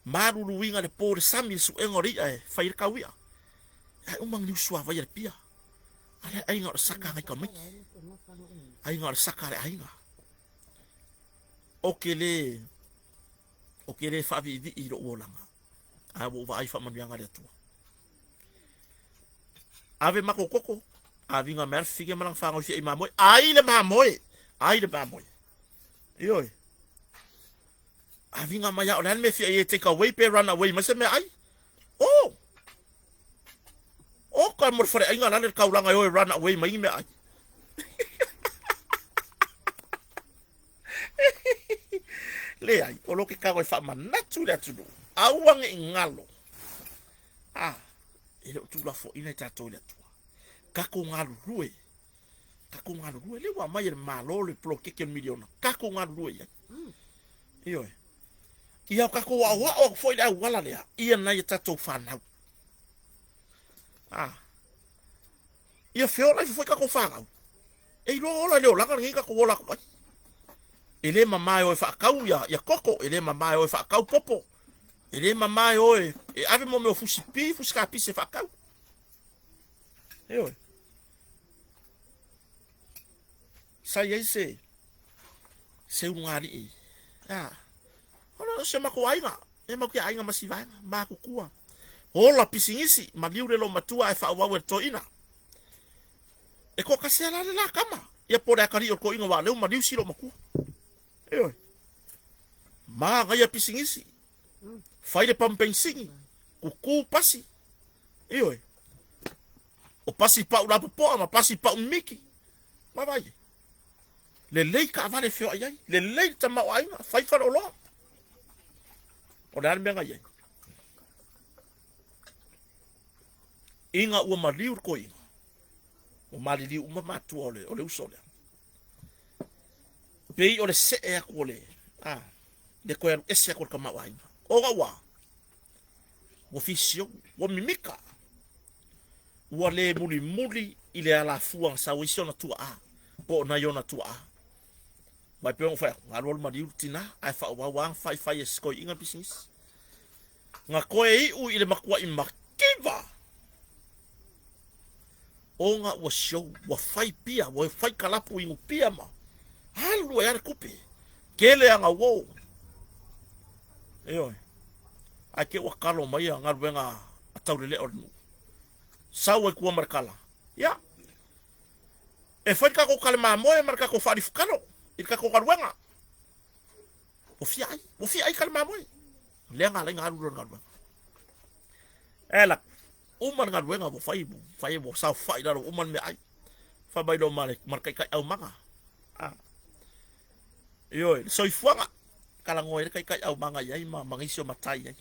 Maru luinga de por sami su engori ai fair kawia. Ai umang ni suwa vai pia. Ai ngor saka ngai kamai. Ai ngor saka ai nga. Okele fa vi di iro olanga. Abo vai fa man yanga de tu. Ave makokoko. Ave nga mer fige malang fa ngo si imamoi. Ai le mamoi. Yo. Ave nga maya onan me fi e take away pe run away mas me ai. Oh. O ka mor fare ai nga nan ka ulanga yo run away mai me ai. Le ai, o lo ke kago e fa manatu le atu. Awang ingalo. Ah, ele tu la fo ina tato le atu. Kako ngalu rue. Le wa mai malo le pro ke miliona. Kako ngalu rue ya. Iyo. Ia kako wa o foi da wala le. Ia na ye tato fa na. Ah. Ia feo la foi kako fa na. E lo la le la ka ngi kako la ko. Ele mama o fa kau ya koko ele mama o fa kau popo ele mama o e ave mo me fusi ka pi se fa kau eu sai se un ari ah ona se ma ko ainga e ma ki ainga masiva ma ku kua ola pisingisi ma liure lo matua e fa wa to ina e ko kasela la kama ya pora kari o ko inga wa le ma liu si lo maku eu ma ga ya pisingisi fai de pampensing kuku pasi eu o pasi pa ula po ma pasi pa miki ma vai le lei ka vale fio ai le lei ta ma ai fai fa lo o dar me ga ai inga o ma liur ko inga o ma liu ma matu ole usole pei ole se e akole ah de ko ese akol kama wa o ga wa officio o mimika o le muli ile ala fuang sa wisio na tua po na yo na tua mai pe on fa ngalo ma di utina ai fa wa fa sko inga business nga ko e u ile makwa i makiva o nga o show o fai pia o fai kalapu i pia ma halu ya kupe kele anga wo yo ake wa kalo mai anga wenga ataurele ornu sawe ku markala ya e foi ka ko kalma moe marka ko fari fukalo il ka ko kalwenga o fi ai kalma moe lenga alu ngalwenga ela uman ngalwenga bo fai bo sa fai da uman me ai fa bai do male marka ka au manga ah yo so ifuanga kala ngoi kai au manga yai ma mangisio matai ai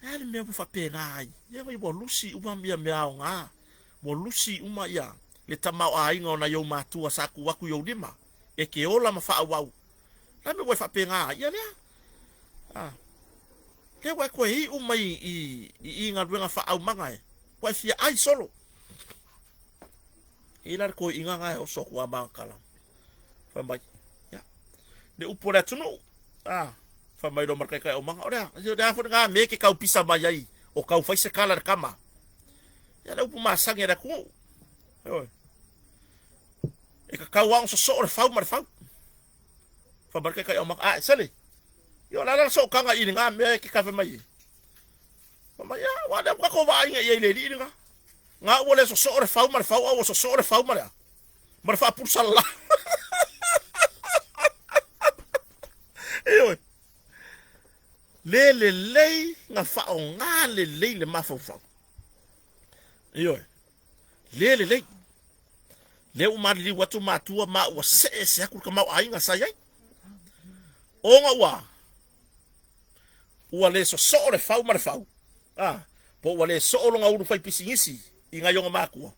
ale me bu fa pena ai ye vai bo lusi uma mia mia nga bo lusi uma ya le tamau ai ngona yo matua saku waku yo lima e ke ola ma fa au la me fa pena ya le ke wa ko hi uma i nga ruenga fa au manga e wa fia ai solo ila ko inga nga o so wa bankala fa mai ya de upora tunu fa mai do markai kai o manga ora yo da fu nga me ke kau pisa mai ai o kau fai se kala de kama ya da upu masang ya da ku yo e ka kau wang so so fa mar fa markai kai o manga sale yo la so kanga ini nga me ke ka fa mai fa mai ya wa da ko va inga ye le di nga wole so so fa mar fa o so so fa mar fa pur sala yo le nga fa o nga le ma fa yo le o ma li watu matua ma o se ku ka ma ai nga sa yai o nga wa le so so fa mar fa po wale so lo nga uru fai pisingisi inga yonga makua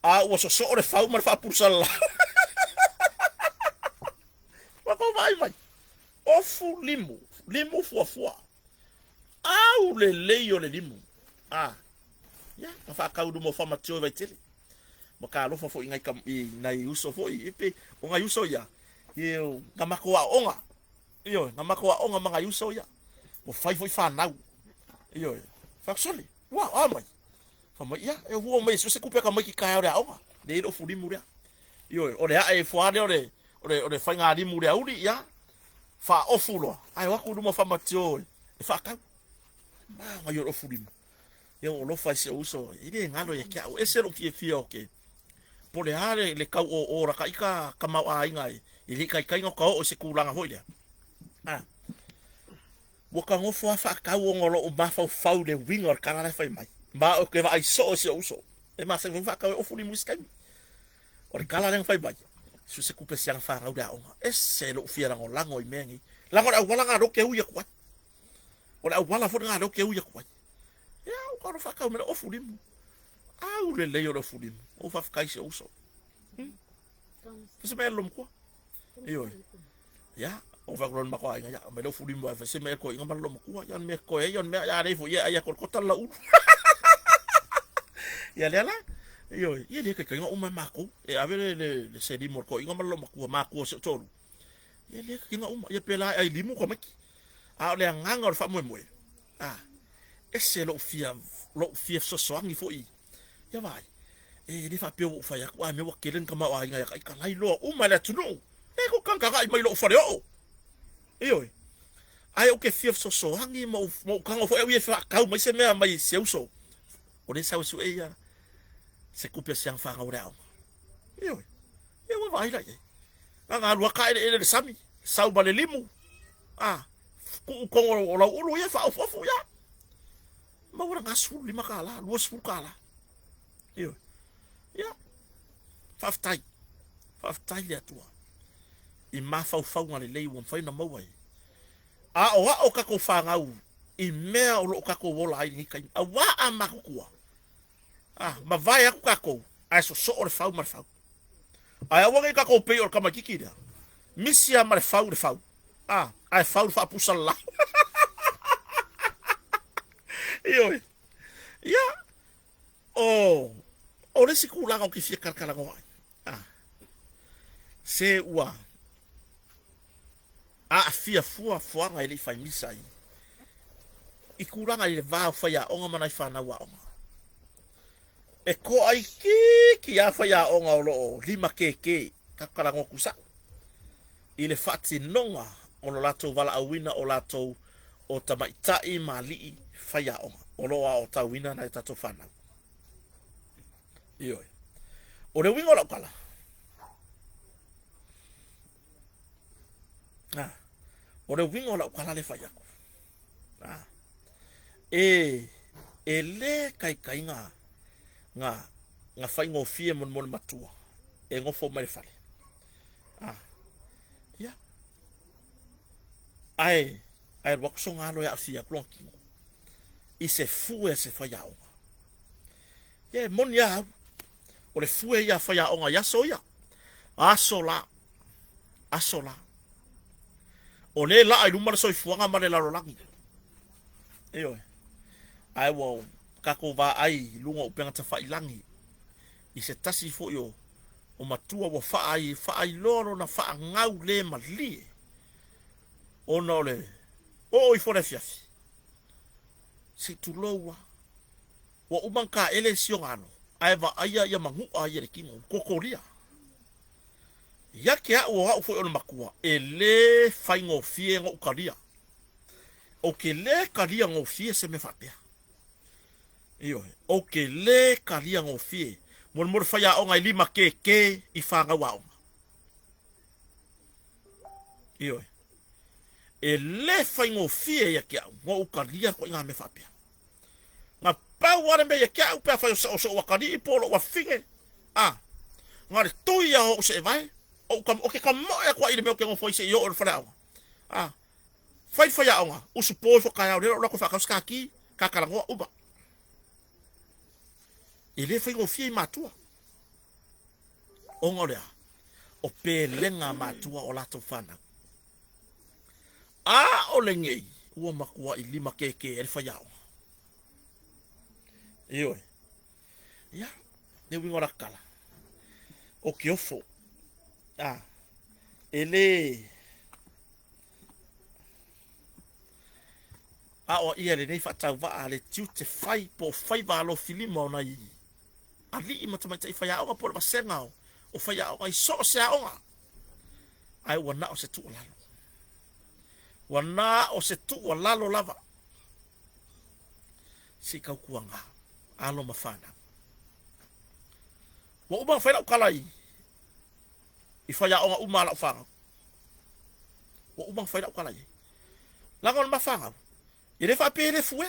o so so fa mar fa pur sala wa ko vai ofu limu fua au le yo le limu ya fa ka udu mo fa matio vai tele mo ka lo fo inga kam na uso fo ipe o nga uso ya yo ngamako onga yo ngamako onga manga uso ya mo fai fa na yo fa sole wa amai fa mai ya e wo mai so se kupe ka mai ki ka ora onga de lo fu limu ya yo o le ai fo ade o fa nga limu ya uri ya fa ofulo ai wa ku mo fa matio e fa ka ma yo ofulimu yo lo fa se uso ile ngalo ye ka e se lo fie oke po le hare le kau o ora ka ika ka mau ai ngai ile kai ngo ka o se kulanga hoile wo ka ngo fa ka o ngolo o ba fa le winger kana le fa mai ba o ke vai so se uso e ma se fa ka ofulimu skai o le kala le fa mai su se kupe siang fa nga uda onga ese lo fia lango lango i mengi lango da wala nga do ke uya kwa o da wala fo nga do ke uya kwa ya o ka fa ka me ofu limu au le yo ofu limu o fa kai se uso se me lo mko yo ya o fa gron ma kwa ya me ofu limu fa se me ko inga lo mko ya me ko ya me ya re fo ya ko ko la u ya le la yo ye de ke nga uma mako e ave le se di morko inga malo mako se tolu ye de ke nga uma ye pela ai limu ko maki le nganga fa mo ese lo fia so ngi fo i ya vai e di fa pe o fa ya kwa me wa kelen kama wa nga ya ka lai lo uma la tunu e ko kan ka mai lo fa yo yo ai o ke fia so ngi mo kan o fo e fa ka mai se me mai se uso o de sa su e ya se kupe siang fa ngora yo wa vai la ye nga lua ka ele sami sau bale limu ku ko o ulu ya fa ofu ya ma ora ngasu lima kala lu 10 kala yo ya faftai ya tua i ma fa ngale lei won fa na mawai o ka ko fa ngau i mea o ka ko wola ai ni kai wa ama ku ma vai aku kako ai so o fau mar fau ai wa ka ko pe o kama kikira misia mar fau ai fau fa pusalla yo ya o le sikula ko kifia karkala ngo se wa fia fua ngai le fa misa i kuranga le va fa ya onga mana fa na wa e ko ai ki a fa ya onga lo lima keke kakala ngo kusa ile fati nonga ono lato vala awina o lato o tamaitai mali fa ya onga ono o tawina na tato fana iyo o le wingo la kala o le wingo la kala le fa ya e le kai nga fai ngo fie mon matua e ngo fo mai fale ya ai wak so ngalo ya sia plonki i se fue se fa ya ye mon ya o le fue ya fa ya o ya so ya asola o le la ai lumar so fuanga ma le la rolangi yo ai wo kako va ai lunga o penga ta fa ilangi i se tasi fo yo o matua wa fa ai loro na fa ngau le mali o no le o i fo le fiafi si tu loa wa umanka ele siongano ai va aya ya mangu aya le kingo kokoria ya kia o fo o makua ele faingo fie ngo karia o ke le karia ngo fie se me fatea iyo o ke le karia ngo fie mon mor faya o ngai lima ke i fanga wa iyo ele faingo fie ya kia ngo karia ko nga me fatea ma pa wale me ya kia pa fa so wakari polo wa finge ngare tuia o se vai o ke kam mo ya kwa ile me ke ngo foi se yo o fa fai nga o supo fo ka ya o ko fa ka ska ki ka kala ngo uba ile fai ngo fie matua o ngore o pe lenga matua o lato fana o lengei o makua ili makeke el fai yo ya de ngora kala o kiofo ele o ia le nei fatau va le tiu te fai po fai va lo filima ona i ali i matamata i fai o po basenga o fai o i so se o ai wana o se tu lalo wana o se tu lalo lava si kau kuanga alo mafana wa uba fai o kalai i fai o uma la fanga wa uba fai o kalai la ngon mafanga il est fait le fouet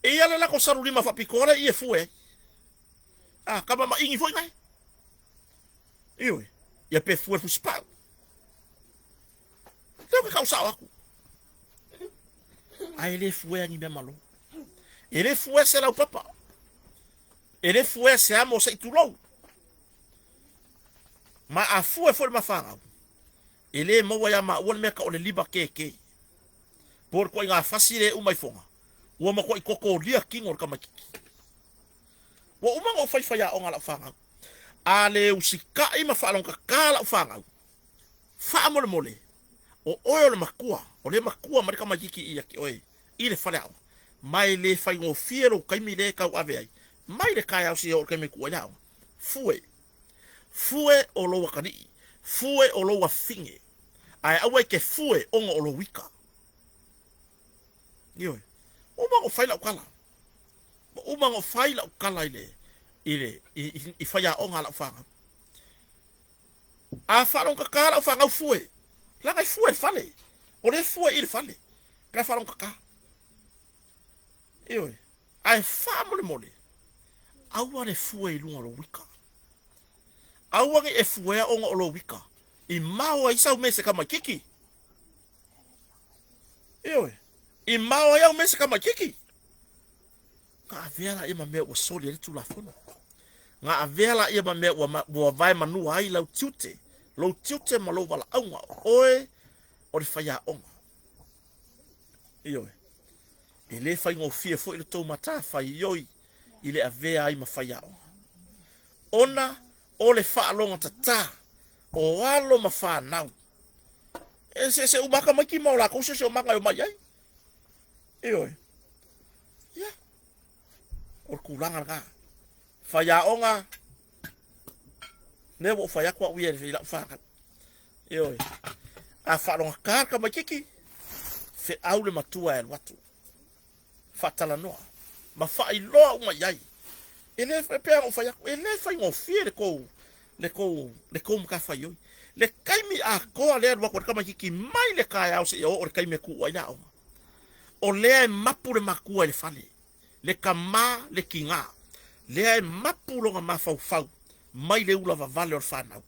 et il y a la cosa rulima fa piccola e fouet kama ma ingi foi mai io ia pe fouet fu spa que causa aku ai le fouet ni me malo et le fouet c'est là au papa et le fouet c'est amo c'est tout long ma a fouet foi ma fanga ele mo ya ma won me ka o le liba ke por ko nga fasile o mai fonga o ma ko i koko lia kingo ka makiki o uma ngo fai fai o ngala fanga ale usika i ma falon ka kala fanga fa mole o le makua ma ka makiki i ki oi i le fala mai le fai ngo fiero kai mi le ka ave ai mai le kai au si o kai me ku ya fue o lo wakani fue o lo wa finge ai awe ke fue ongo o lo wika yo o ma o faila o kala ile i faya onga la fanga a faron ka kala fanga fue la ga fue fale o le fue il fale ka faron ka yo ai famole mole awa le fue lu o wika awa ke fue onga o lo wika i maua i sau mese kama kiki i maua iau mese kama kiki ka avela ima mea ua soli ele tula fono nga avela ima mea ua vai manua ai lau tiute ma lau wala aunga oe o le whaia onga i le whai ngofie fo i le tau mata whai ioi i le avea ima whaia onga ona o le whaalonga tata o alo mafanau se umaka maki mau la ko se umaka yo mai ai ya o kulanga ka faya onga ne bo faya kwa wier fi la fa a fa longa ka makiki fe aule matua el watu fatala no ma fa i lo mai ai ele pe o faya ele fa ngo fier ko le ko ka fa yo le kai mi a ko le wa ko kama ki mai le kai au se o kai me ku wa ya o le mapu le maku le fale le kama le kinga le mapu lo ma fa mai le ula va vale o fana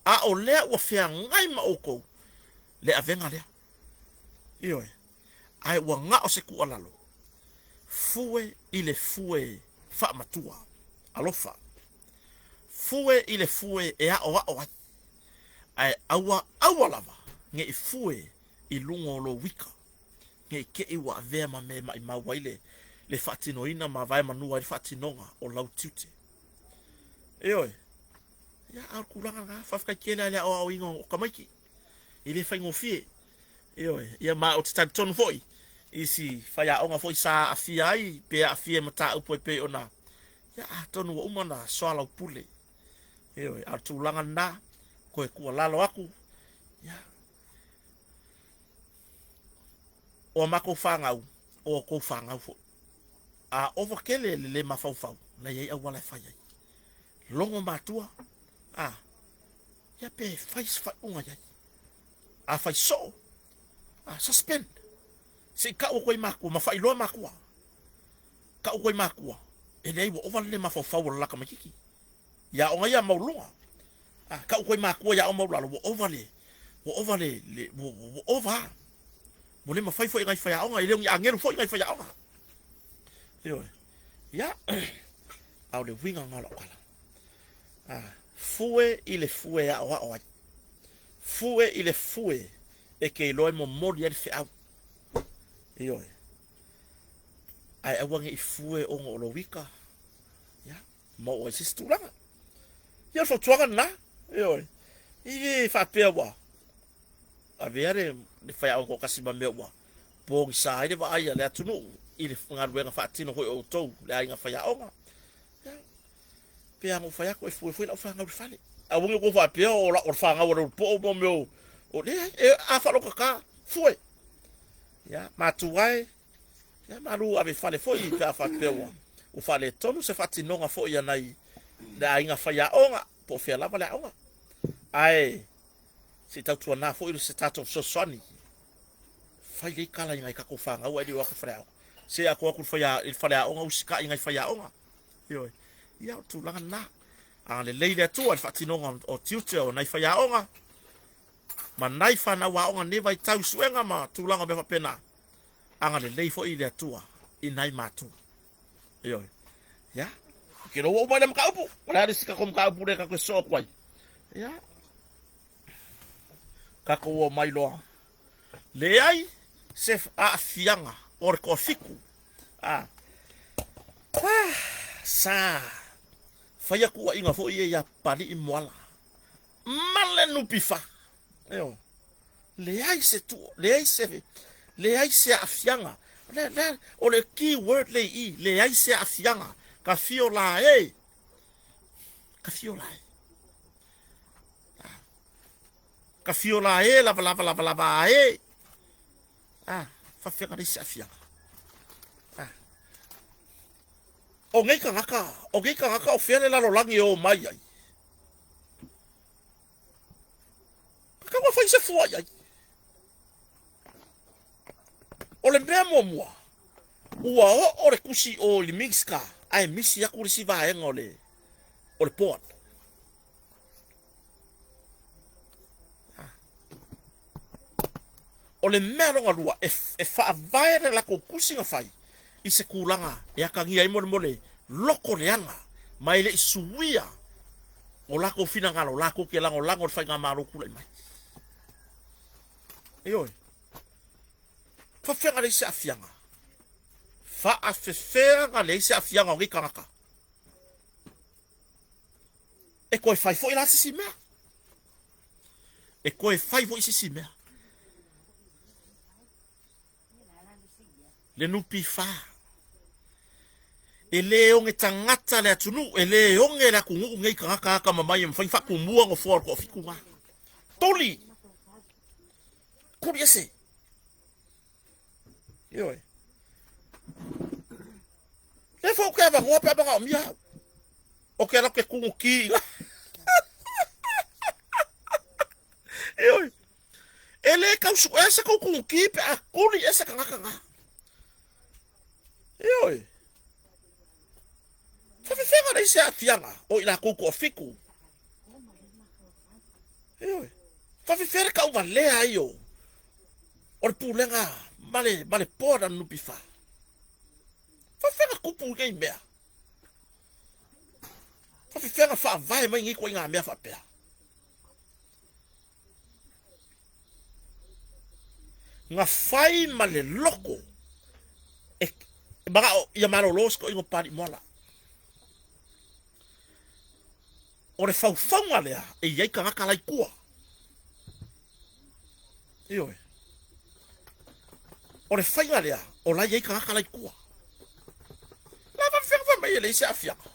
a o le o fe ngai ma oko le avenga le io ai wa nga o se ku alalo fue ile fue fa matua alofa fue ile fue e a o ai awa lava nge i fue i lungo lo wika nge ke i wa vea ma me ma waile le fatino ina ma vai manua i fatinonga o lau tute io ya al kulanga nga fafka kela le o ingo kamaki ile fa ngo fie io ya ma o tata ton foi isi fa ya onga foi sa afia ai pe afia mata upo pe ona ya tonu o umana swala pule io al tulanga na ko ku lalo aku ya o mako fanga o ko fanga fo a overkele le mafau na ye awala fa ye longo matua ya pe faz fa unga ya a faz so suspend se ka o koi maku ma fa ilo maku ka o koi maku ele ai o vale mafau la kama kiki ya onga ya maulunga ka o koi maku ya o maulala o vale le o over mo le mafai fo ngai fa ya onga ile ngi angelo fo ngai fa ya onga yo ya au le winga ngalo kala fue ile fue ya o fue ile fue e ke lo mo mori el fe au yo ai awangi fue o lo wika ya mo o sistura ya fo tuaga na yo i fa pe wa a vere de fa o kasi ba me wa po sa ide ba ai le tunu ile ngar wenga fa tino ho o to le ai nga fa ya onga pe ang fa ya ko fue la fa nga fale a wongi ko fa pe o la o fa nga o po o mo o le a fa lo ka fue ya matuai ya maru ave fale foi pe fa pe o fale tonu se fa tino nga fo ya nai da ai nga fa ya onga po fe la vale onga ai se tatu na fo ile se tatu so soni fai le kala ngai ka ko fa nga o edi wa ka fra se a ko fa ya il fale onga usika ngai fa ya onga yo ya tu langa na ale leile tu al fatinonga o tiute o nai fa ya onga ma nai fa na wa onga ne vai tau suenga ma tu langa be fa pena anga le lei fo ile tua i nai matu yo ya ke ro mo le ka upu wala ri sika kom ka upu re ka ko so kwai ya ka ko o mai lo le ai se a fianga or ko fiku sa faya ku inga fo ye ya pali imoala male no pifa yo le ai se tu le ai se afianga le o le key word le ai se afianga ka fiola ka fiola la fa fianga le se afianga o ngai ka ngaka o fele la lo langi o mai ai ka wa fa se fo ai o le mea mua ua o le kusi o le mixka ai misi aku le siva enga o le port o le mea longa lua e fa vaere la ko kusi nga fai i se kulanga e aka ngia i mole loko leanga mai le isuia o lako fina ngalo lako ke lango fai nga maro kula i mai oi fa fenga le se afianga fa afefenga le se afianga o ngikanga e koe fai fo ila sisi mea e koe fai fo sisi mea le nupi fa e le onge tangata le atunu e le onge la kungu ngai kaka mamai mfai fa kumua ngo for ko fikunga toli kuriese yo le fo ka ba ngo pa ba mia o ke la ke kungu ki yo ele ka su esa ko kungu ki pa kuri esa kanga yo fa fenga le se afianga o ila ko fiku yo fa fere ka uva le ayo O le pulenga, male pora nupi fa. Whawhenga kupu kei mea. Whawhenga wha vai mai ngi koe ngā mea whapea. Ngā whai male loko. Mga o ia maro losko ingo pari mola. O le whauwhaunga lea, e iei ka ngaka lai kua. Ioe. O le whainga lea, o lai iei ka ngaka lai kua. La whawhenga mai e le se afianga.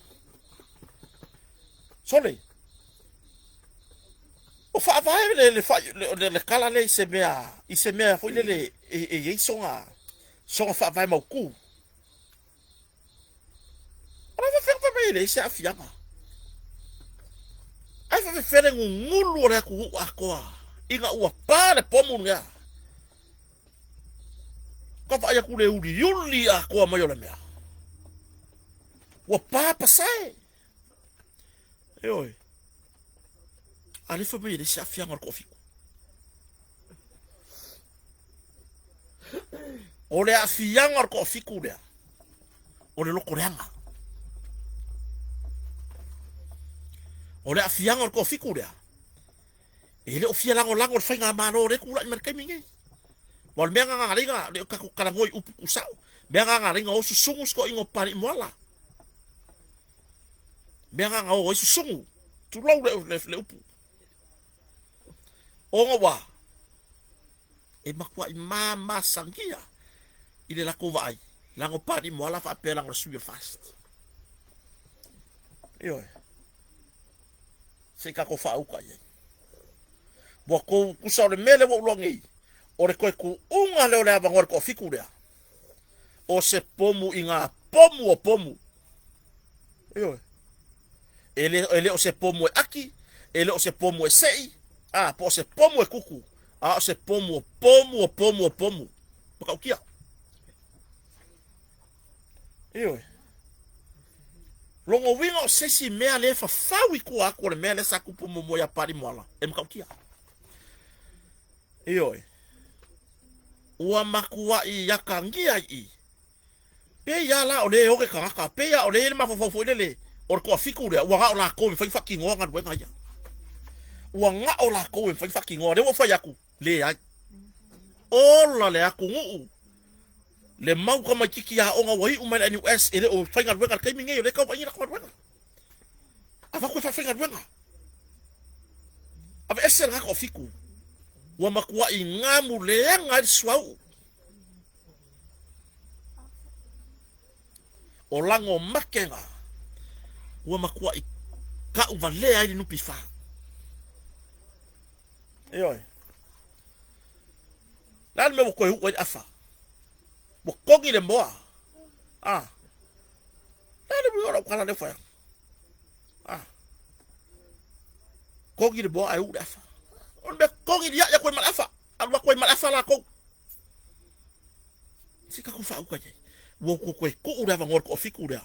Sole. O whaavae le kala le i se mea fo le e iei songa whaavae mau ku. La whawhenga mai e le se afianga. Ai fa fere ngulu ora ku akoa. Inga ua pare pomu nga. Ka fa ya ku le uli akoa mai ola mea. Ua papa sai. Oi. Ali fa mai le sa fianga ko fiku. Ole a fianga ko fiku le. Ole lo koreanga. Ole a fianga ko fiku le. Ele o fia lango le whainga mano re kula i markai mingi. Wal mea ngā ringa le ka karangoi upu kusau. Mea ngā ringa o susungu sko ingo pari moala. Mea ngā o susungu. Tu lau le upu. O ngā wā. E makua i mama sangia. I le lako vai. Lango pari moala wha apea lango suya fast. Ioi. Se kako wha auka iei. Bo ko kusa le mele wo longi. O le koe ku unga leo le avangore ko fiku rea. O se pomu inga pomu o pomu. Iyo. Ele o se pomu e aki. Ele o se pomu e sei. Po se pomu e kuku. O se pomu o pomu o pomu o pomu. Maka ukia. Iyo. Longo winga o sesi mea le fa fawi ku ako le mea le sa kupu mo ya pari moala. E maka ukia. Iyo. Ua makua i yakangia i. Pe ya la o le oke kangaka. Pe ya o le ele mafofofo ile. O ko fiku le. Ua nga o la koe fai faki ngonga duenga ya. Ua nga o la koe fai faki ngonga. Le wo fai aku. Le ai. Ola le aku nguu. Le mau kama kiki ya onga wahi umana ni US. Ele o fai nga duenga. Kai minge yo le kau painga kwa duenga. Ava koe fai nga duenga. Ava esel nga ko fiku. Wa makua i ngamu leanga i swau. O lango makenga. Wa makua i ka uva lea i nupi wha. Eoi. Lani me wakoe hukwa i afa. Wakongi le moa. Lani me ora ukala le whaya. Kongi le moa ai ule afa. On be kongi dia ya koe malafa. Alwa koe malafa la ko. Sika ko fa uka je. Wo koe ko ura va ngor ko fiku ura.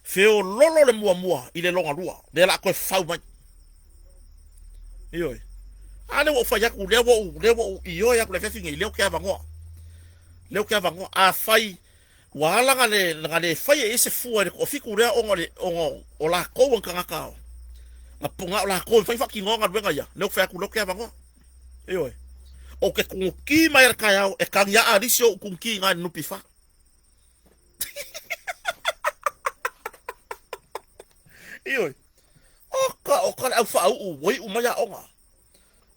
Feo lolo le mua i le longa lua. Le la koe fa mai. Ioi. Ale wo fa ya ku le wo iyo ya ku le fefingi le ke ava ngo. Le ke ava ngo a fai wala ngale fai e se fu ko fiku ura o la ko ngaka ka. Ngapunga la ko fai faki ngonga benga ya. Le fa ku lo ke ava ngo. Eoi. O ke kungi mai ka ya e ka ya adisio kungi nga nupi fa. Eoi. Oka au fa au woi umaya onga.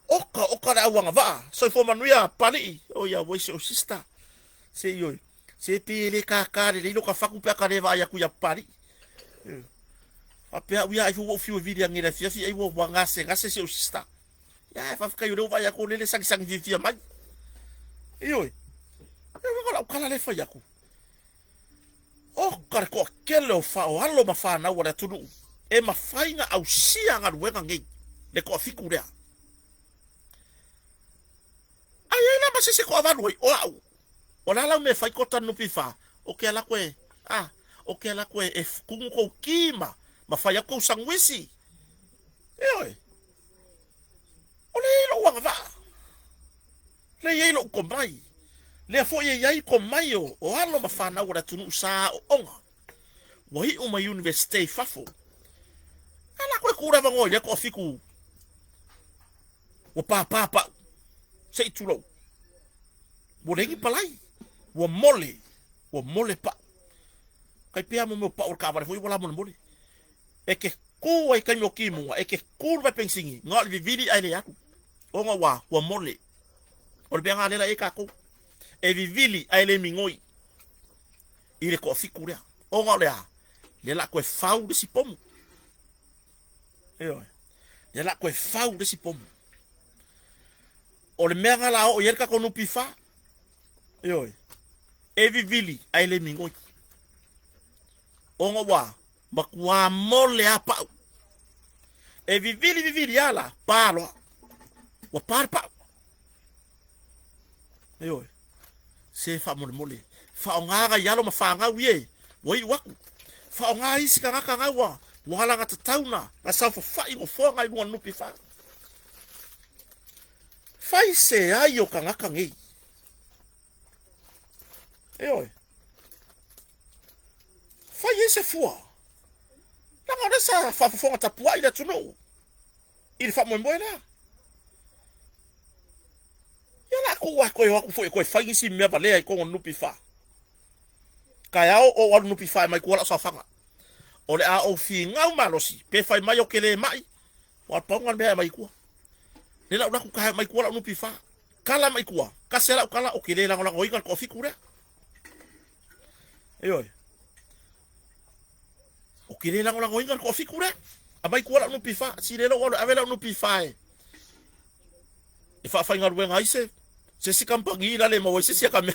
Oka au wanga va. So fo manuia pali. O ya woi so sister. Se yoi. Se pele ka le lo ka faku pe ka le va ya ku ya pali. Apea uia ai fu fiu video ngira fiafi ai wo wanga se ngase se sister. Ya fa fika yo vai ko le sang vivia mai. Ioi. Eu vou lá le fa yaku. Kar ko kelo fa o alo ma fa na wala tunu. E ma fainga au sia nga wenga ngi. Le ko fiku rea. Ai na ma se ko va noi. O la me fai ko tanu pifa. O ke ala ko o ke ala ko e kungu ko kima. Ma fa yako sangwisi. Ioi. O le ilo wanga va. Le yelo ko mai. le fo ye yai ko mai o alo mafana ora tunu sa o onga wai o mai university fafo ala ko kura vango ya ko fiku o pa sei tulo mo lengi palai o mole pa kai pia mo pa o ka vale foi wala mo mole e ke ku ai kai mo kimu e ke ku va pensingi ngol vividi ai le aku onga wa o mole o be nga le e ka ku e vivili ai le mingoi ile ko fiku rea onga le la ko fau de si pom le la ko fau de si pom o le mega la o yerka ko no pifa e vivili ai le mingoi onga wa makua mole apa e vivili ala palo wa parpa se fa mole fa onga yalo mafanga wie wai waku fa onga isi kanga wa wala ngata tauna na sa fa ingo fonga i no pifa fai se ayo kanga kangi fai ese fua na ngada sa fa fonga tapua ida tuno il fa mo mboela yala ko wa ko fai isi me vale ko no pifa kaya o no pifa mai ko la sa fanga ole a o fi ngau malosi pe fai mai o kele mai wa pongan be mai ko le la ku ka mai ko la no pifa kala mai ko ka sela kala o kele la o ikan ko fi kura o kele la o ikan ko fi kura a mai ko la no pifa si le lo ave la no pifa e fa fa ngar we ngai se si kampangi la le mo se si ka me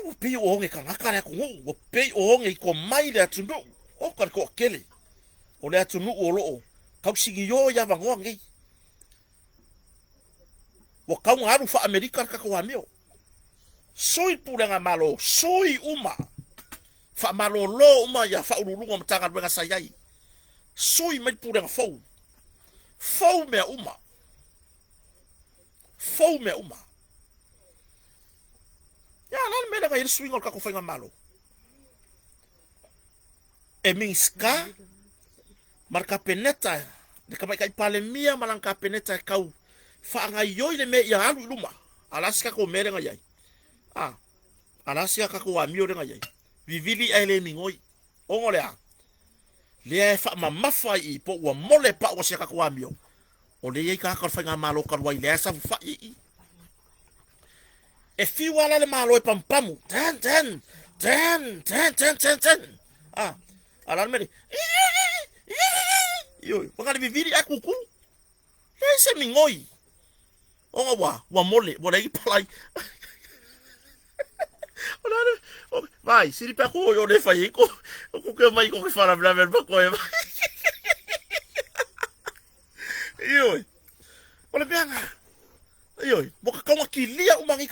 o pe o nge kanga kare ko o pe o nge ko mai le tunu o ka ko kele o le tunu o lo ka sigi yo ya vango nge o ka un aru fa america ka ko amio soi pulenga malo soi uma fa malo lo uma ya fa ulu ngo mtanga benga sayai soi mai pulenga fou me uma ya lan me daga ir swing ka ko fenga malo e minska marka peneta de ka kai pale mia malanka peneta kau fa nga yo ile me ya alu luma alaska ko mere nga yai alaska ka ko amio nga yai vivili ele mingoi ongole le fa mama fai po wa mole pa wa ka ko amio o le ka ka fenga malo ka wa ile sa fa e fi wala le malo e pampamu ten ala me yo panga viviri akuku ese mingoi onga wa mole bo dai palai ona vai si pa ko yo le fai ko ke mai ko fa la bla ba ko yo ole benga yo bo ka kilia umangi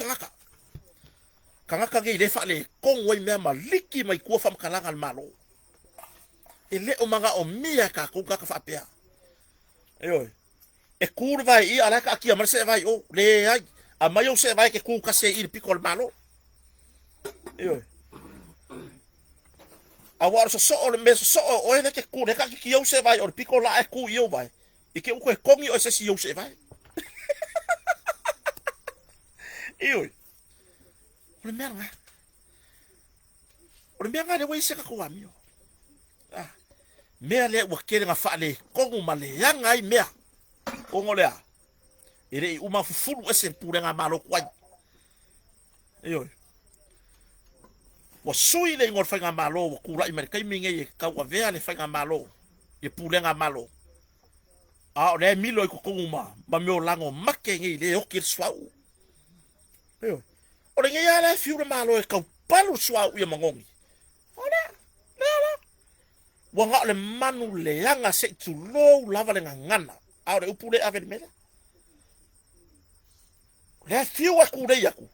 kanga ge le fa le kong wai me maliki mai ko fam kalanga malo ele o manga o mia ka ko ka fa pea e kurva i ala ka ki amar se vai o le ai a mai o se vai ke ku ka se il piccolo malo a war so o le mes so o ele ke ku le ka ki o se vai o piccolo e ku io vai e ke ko kongi o se si o se vai o le merga le wei se ka ko amio mea le wa kere nga fa le kongu male yanga ai mea kongo lea ere uma fufulu ese pure nga malo kwai wa sui le ngor fa nga malo wa kura i merkai minge ye ka wa vea le fa nga malo ye pure nga malo a le milo i kongu ma meo lango make ngi le okir swau o le ngia le fiure malo e ka palu swau ye mangongi wanga le manu le anga se tu lo lava le ngana a le upule ave mele le fiu aku le yaku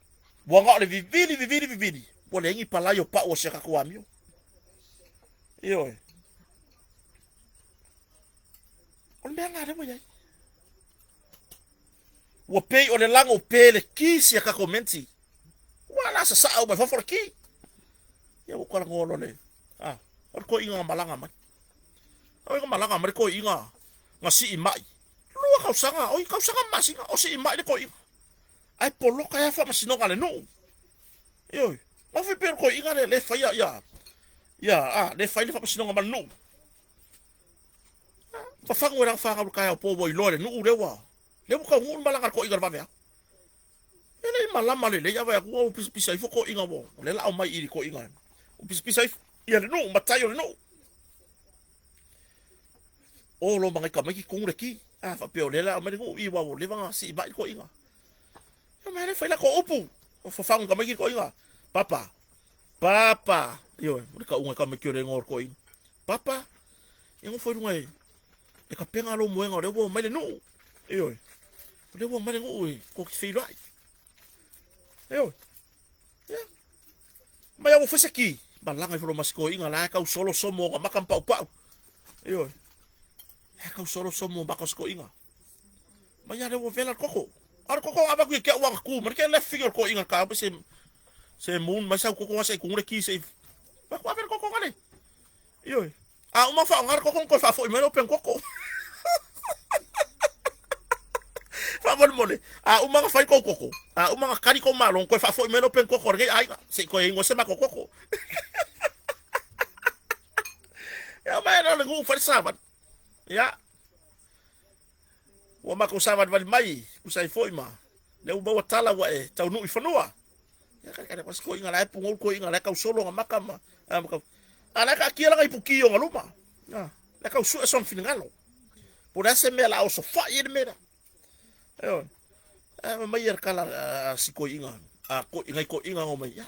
wanga le vivili o le ngi palayo pa o se ka ko amio o le nga le mo yai ua pei o le lango pe le kisi ka komenti wala sa sa o mai fa ki ia o kala ngolo le o ko inga malanga mai o inga malanga mai ko inga ngasi i mai lua kausanga o kausanga masinga o si i mai le ko inga ai polo ka fa masino ngale no yo o fi per ko inga le fa le fa le fa masino ngale no fa fa ngora fa ka ka po boy lore no le wa le ko ngun malanga ko inga ba ya ele malama le ya va ko pisa i ko inga bo le la o mai i ko inga o pisa ia le no matai o le no o lo mga kamaki kung reki fa peo le la o mai ko i wa le va si ba ko inga yo mai le fa la ko opu o fa fa kamaki ko inga papa yo le ka unga kamaki le ngor ko inga papa eu foi ngai e ka penga lo moenga le wo mai le no yo le wo mai le ngoi ko ki fi lai yo mai o fese ki balanga fo mas ko inga la ka solo somo ka makam pau yo ka solo somo ba ko inga mai ya le wo vela koko ar koko aba ku ke wa ku mar ke le figure ko inga ka ba se mun mas ko ko se ku le ki se ba ko aba koko ngale yo uma fa ngar koko ko fa fo me no pen koko fa bon mole uma ka fa ko koko uma ka kari ko malon ko fa fo me no pen koko re ai se ko ingo se ma koko ya mai no le gu fa sabat ya wa ma ko sabat va mai usai foi ma le u ba tala wa e tau nu i fanua ya ka pas ko inga la pungol ko inga la ka solo nga makama ala ka kia la ka ipuki o ngaluma la ka usu son finngalo por ese me la o sofa y mera yo mai er kala si ko inga ko inga o mai ya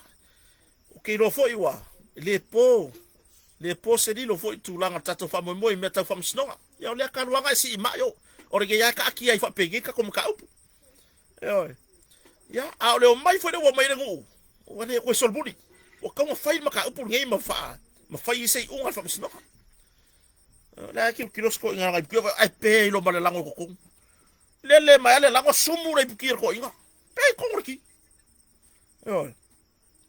o ke lo foi wa le po se di lo foi tu langa tato fa mo meta fa msnonga ya le ka luanga si ma yo o re ya ka kia i fa pegi ka como ka upu yo ya a le mai foi o mai ngu o ne ko solbuni o ka mo fai ma ka upu ngai ma fai se unga fa msnonga la ki kilos ko inga ngai ai pe lo male lango ko le mai le lango sumu re pikir ko inga pe ko ki yo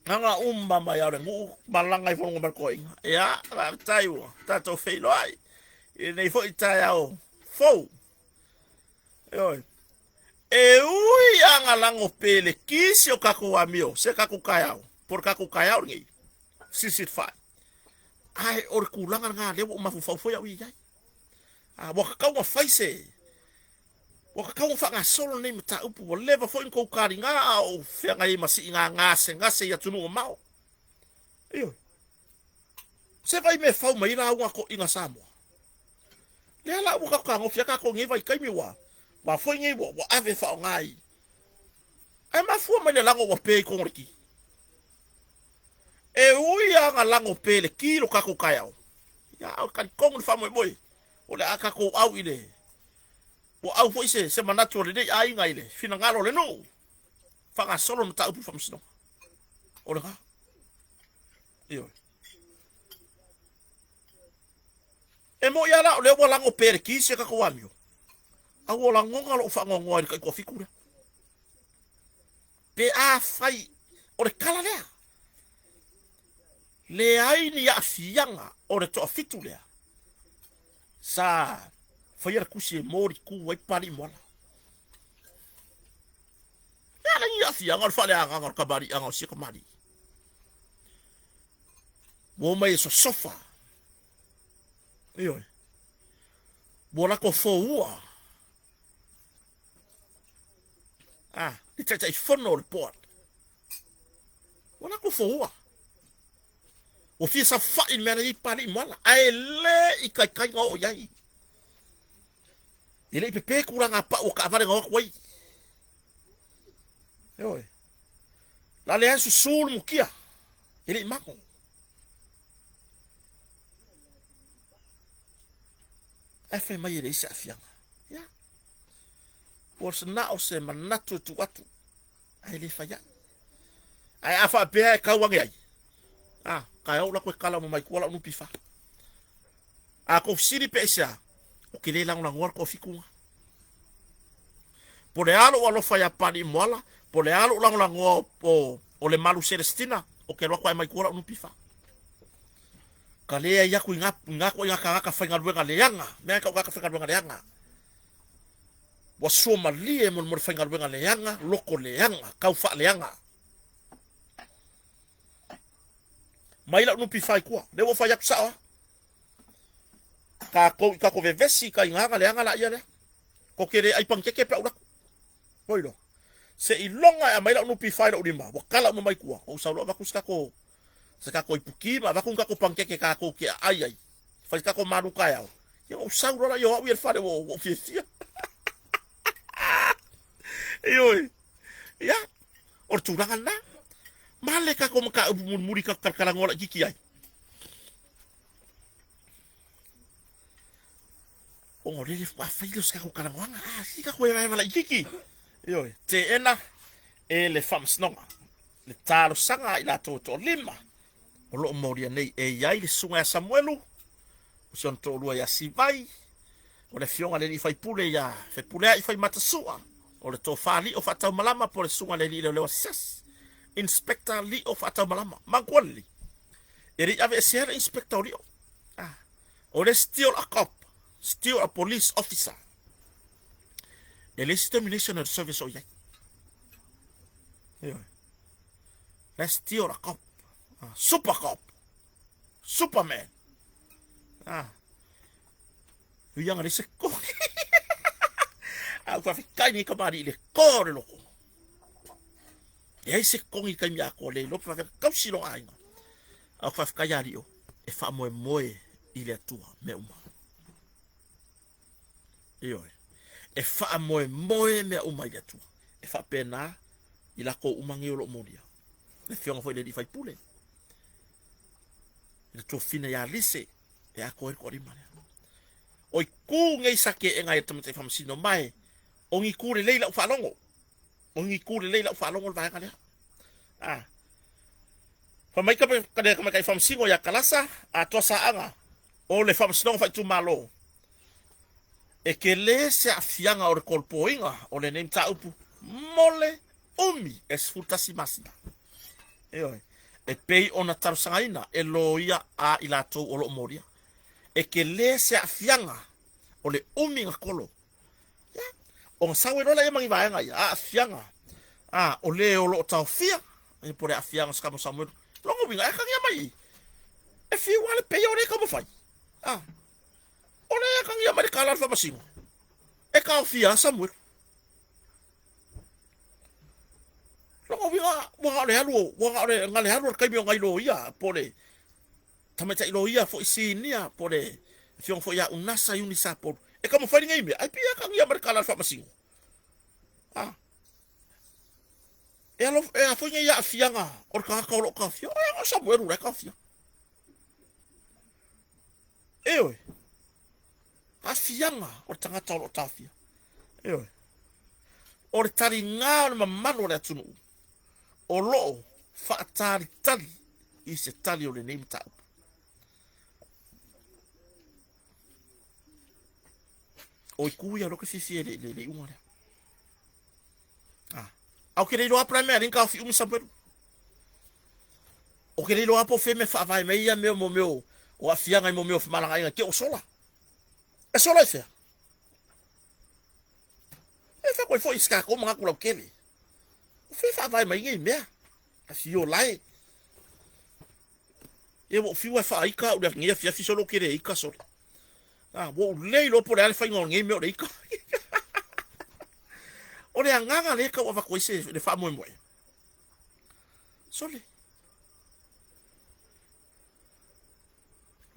nga mai ora ngu malanga i fo ngomar ko inga ya tai wo tato feilo ai e nei fo tai ao fo yo ui anga lango pele kisi o kako amio se kako kayao por kako kayao ngi sisit fa ai or kulanga nga le mo mafu fo ya wi ai wa ka wa faise wa ka wa fa nga solo nei mata upu wa leva fo ko kari nga o fe nga masi nga se ya tunu mau yo se vai me fa mai la wa ko inga samo le la wa ka ngo fe ka ko ngi vai kai mi wa fo ngi wa ave fa ngai ai ma fu mai le lango wa pe ko ngiki e uia nga lango pele kilo kako kayao ya kan kong fa mo boy o le aka ko au ile o au foi se manatu le dei ai ngai le fina ngalo le no fa nga solo mta upu fa msno o le ka yo e mo ya la le wa lango pele ki se kako amio au o lango ngalo fa ngo ngoi ko fikura pe a fai o le kala le ai ni a fianga o le to fitu le sa foi kusi mori ku wai pari mola ya la ni a fianga fa le anga ka bari anga si ko mari mo mai so sofa yo bola ko fo ua it's a phone report wala ko fo ua o fi sa fa in mena i pari mala ai le i kai ngo yai ile pepe kurang apa o ka vale ngo wai yo la le su sul mukia ile mako afe mai ile sa fianga ya por na o se manatu tu atu ai le faya ai afa pe ka wangai kai au la ko kala mo mai ko la no pifa ko siri pesa o ke le la ngor ko fiku po le alo alo fa ya pani moala po le alo lango o le malu Celestina o ke lo kwa mai kura unu pifa ka le ya ku nga ko ya ka fa nga le yanga me ka ka fa nga le yanga wa so malie mo fa nga le yanga loko le yanga ka fa le yanga mai la unu pifa ku le wo fa ya sa ka ko vevesi ka nga le yanga la ya le ko kere ai pangkeke pa ura Poilo. Se ilonga ya maila unupi faila udima. Wakala unu maikua. O saulo abaku skako. Sekako ipukima. Abaku ngako pangkeke kako kia ayai. Fasikako manu kaya. Ya o saulo la yo awi elfade wo fiesia. Yoi. Ya. Or turangan na. Male kako maka muri kalangola jiki ai. O rele fa failo skako kalangola. Ah, sikako ya mala jiki. Yoi, te ena e le whamsnonga. Le tālo sanga i la tō lima. O loo mauria nei e iai le sunga ya Samuelu. O sion tō lua ya Sivai. O le fionga le ni fai pule ya. Fai pulea i fai matasua. O le tō whali o whatau malama po le sunga le ni lewa sas. Inspector li o whatau malama. Mangwali. E ri ave e sehera inspector li o. O le steal a cop. Steal a police officer. Ele termination of service o yai. Let's steal a cop. Super cop. Superman. Yang ada seko. Aku fikir ni kemari le kor loko. Yai seko ni kami aku le lo fa kau silo ai. Aku fikir ya rio. E fa moe ile tua me uma. E fa moe me uma ia tu e fa pena i la ko umangi o lo modia le fionga foi le di fai pule le to fina ya lise e a ko ri mane o ku ngai sake e ngai tamate fam sino mai o ngi ku le leila fa longo o ngi ku le leila fa longo va ngale fa mai ka kai fam singo ya kalasa a to sa anga o le fam sino fa tu malo e ke le se afianga o le kolpoinga o le nem taupu mole umi es futasi masina e pei ona tarusangaina e loia a ilato o lo moria e ke le se afianga o le umi nga kolo o sawe no la mangi vaanga ya afianga o le o lo taufia e por afianga skamo Samuel longo winga e kanga mai e fi wale pei o le como fai Ole kang ia mari kalar fa masingo. E ka ofia Samuel. Longo wa le halu, wa le ngale halu kai mi ngai lo ia pole. Tamata lo ia fo isinia pole. Fiong fo ya unasa uni sapo. E ka mo fa ngai me. Ai pia kang ia mari kalar fa masingo. E a fo ia afianga or ka lo ka fio. E Samuel re ka fia. Ewe. Afianga o tangata o tafia. O le tari ngā ma mano le atunu. O loo whaatari tali i se tali o le neim tau. O i kuia loke fifi le unga lea. Au ke reiro apra mea rinka o fi umi saberu. O ke reiro apo fe me whaavai me ia meo mo meo. O afianga i mo meo whamalanga inga ke o sola. E sola e fea. E fa koe fo iska ko mga kula kele. O fe fa vai mai ngai mea. A fio lai. E wo fiu e fa ika o le ngai fia fi solo kere ika sola. Wo lei lo por ale fa ngol ngai me o le ika. O le nganga le ka wa fa koe se le fa mo mo. Sole.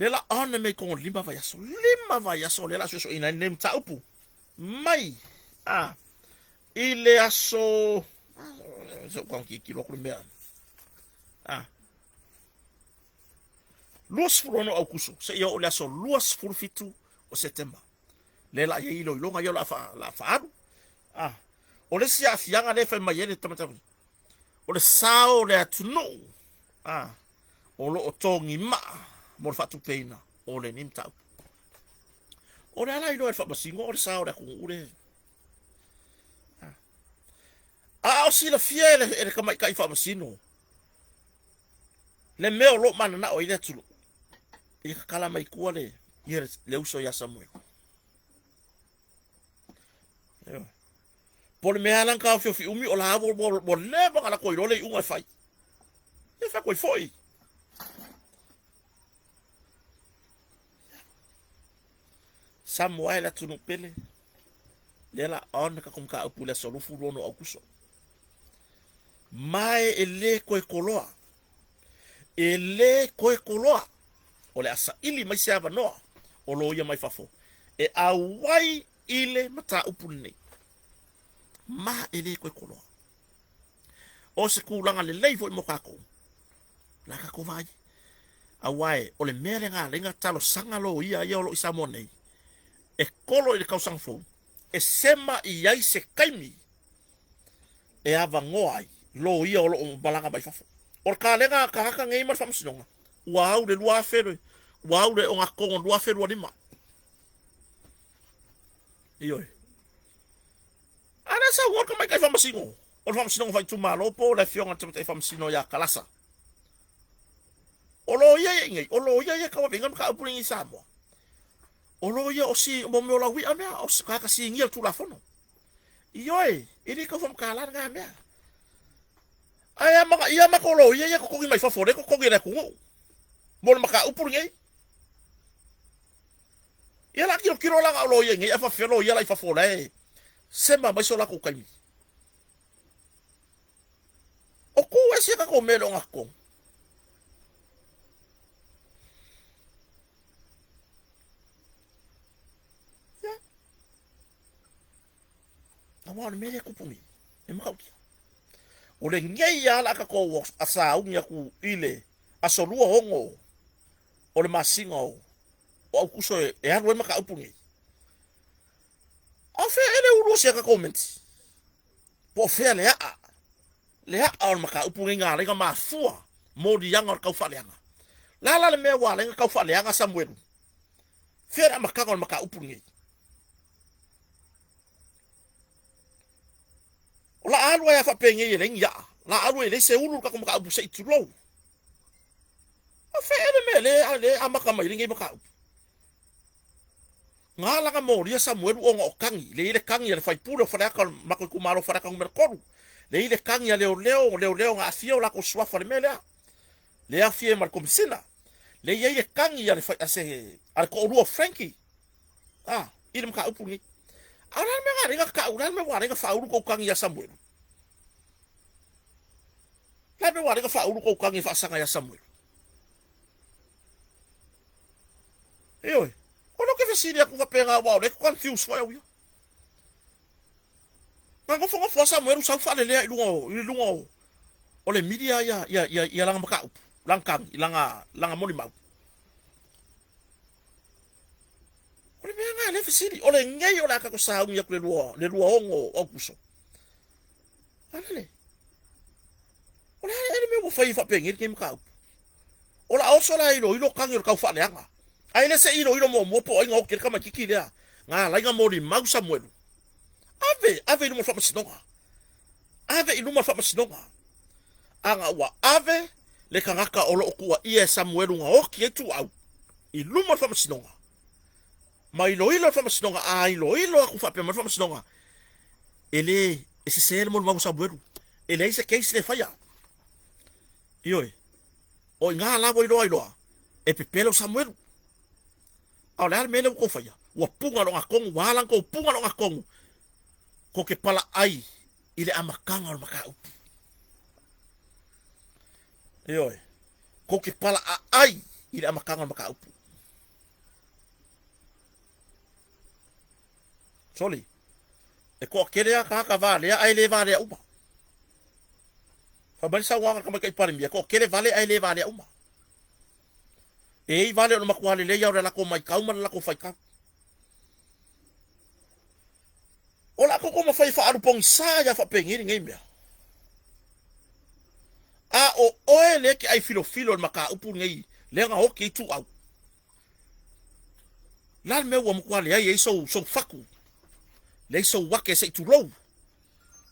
Lela ona me kon lima vai aso lela so ina nem taupu mai ile aso so kon ki lo kumbe luas furono au kuso se yo le aso luas furfitu o setembro lela ye ilo longa yo la fa o le sia fianga le fa mai ele tamata o le sao le atuno o lo otongi ma mo fatu peina o le nim tau o le ala ilo e fa masingo o le sao le ku ure o si la fiele e ka mai kai fa masino le meo lo mana na o ile tulu i ka kala mai kua le uso ya Samuel por me alan ka fi umi o la bo le ba la ko ro le unga fai e fa ko foi Samuel atu no pele lela on ka kum ka upula solo fu no akuso mai ele ko koloa ele ko koloa o le asa ili mai se ava no o lo ia mai fafo e awai ile mata upune ma ele ko koloa o se kulanga le leifo mo kako la ka ko vai awai o le mere nga lenga talo sanga lo ia lo isamone e kolo i kausang fo e sema i ai se kaimi e ava ngoai lo ia o lo balanga mai fafo o ka lenga ka haka ngei mar famsinonga wow de lua fero wow de onga kongo lua fero ni ma iyo ana sa wo ka mai kai famsingo o famsinonga fai tu malo po le fionga te famsino ya kalasa o lo ia ka wa bingan ka upuringi samo o lo ia o si mo me o la wi ana o ka si ngia tu la fono iyo ini ka fam kala nga me ai ia maka lo ia ko ngi mai fa fore ko ngi re ko mo maka upuringi ia la kiro la lo ia ngi fa felo ia la fa fore sema mai so la ko kai o ko ese ka ko me lo ngako awan me ko pumi e maka o le ngei ala ka ko asa unya ku ile asolua hongo o le masingo o kuso e anu maka upungi o fe ele uru se ka comment po fe le a maka upungi nga le ma fua mo di yang ka fa le nga la le me wa le ka fa le nga Samuel fe ra maka upungi la alu ya fa pengi ye lenga la alu ele se ulu ka maka abu se tulo fa ele me le amaka mai lingi maka ngala ka mo ria Samuel o kangi le kangi le fai puro fa ka maka ku malo fa ka merkoru le kangi leo nga afio la ko swa fa le mele le afie mar komsina le ye kangi ya le fa ase al ko ru Frankie ile maka upu ni ara me nga ka ura me wa nga fa uru ko kangi ya Samuel la me wa nga fa uru ko kangi fa sanga ya Samuel yo ono ke fesiria ku pega wa le confuse wa yo ma go fonga fa Samuel sa fa le lungo o le media ya langa maka langkang langa moni mau ole me nga le fesiri ole ngai ola ka ko sa un ya le luo ongo o kuso ale ole ele me mo fai fa pengir ke mka ola o sola ilo kang yo ka fa le anga ai le se ilo mo po ngo ke ka ma kiki le nga la nga mo di mau Samuel ave no mo fa sinonga ave ilo mo fa sinonga anga wa ave le kangaka olo ku ia Samuel nga o ki tu au ilo mo fa sinonga mai lo fa sinonga ai lo ku fa pe mo fa sinonga ele ese ser mo mau Samuel ele ese case le falla yo o nga la bo ilo e pepelo Samuel ala me le ko falla wa punga lo ngakong walang ko punga lo ngakong ko ke pala ai ile amakanga lo makau yo ko ke pala ai ile amakanga lo makau soli e ko kere ka vale ai le vale uma fa ban sa wa ka mai pare mi ko kere vale ai le vale uma e vale no makwale le ya la ko mai kauma la ko fai ka ola ko ma fai fa aru pong sa ya fa pengiri ngai me o ele ki ai filo maka upu ngai le nga hoki tu au la me wo makwale ai so faku le so wake se tu lo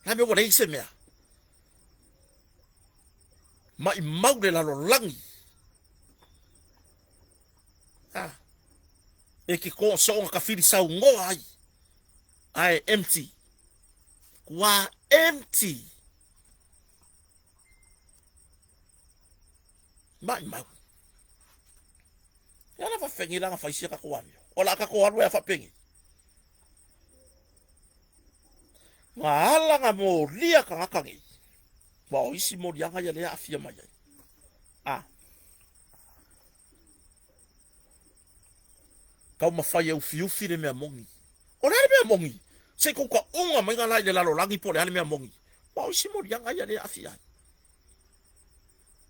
la me wo le se me mai mau le lalo langi. Ah. E ki ko so ka fili sa ngo ai. Ai empty. Wa empty. Mai mau. Ya na fa fengi la fa isia ka ko ami. Ola ka ko alu ya fa pengi. Ngala nga mo lia ka ngakangi. Ba o isi mo dia nga ya le afia mai. Ah. Kau mawhai au fiufi le mea mongi. O le ale mea mongi. Se kou ka unga mai ngā lai le lalo langi po le ale mea mongi. Wau si mori anga ia le afi ai.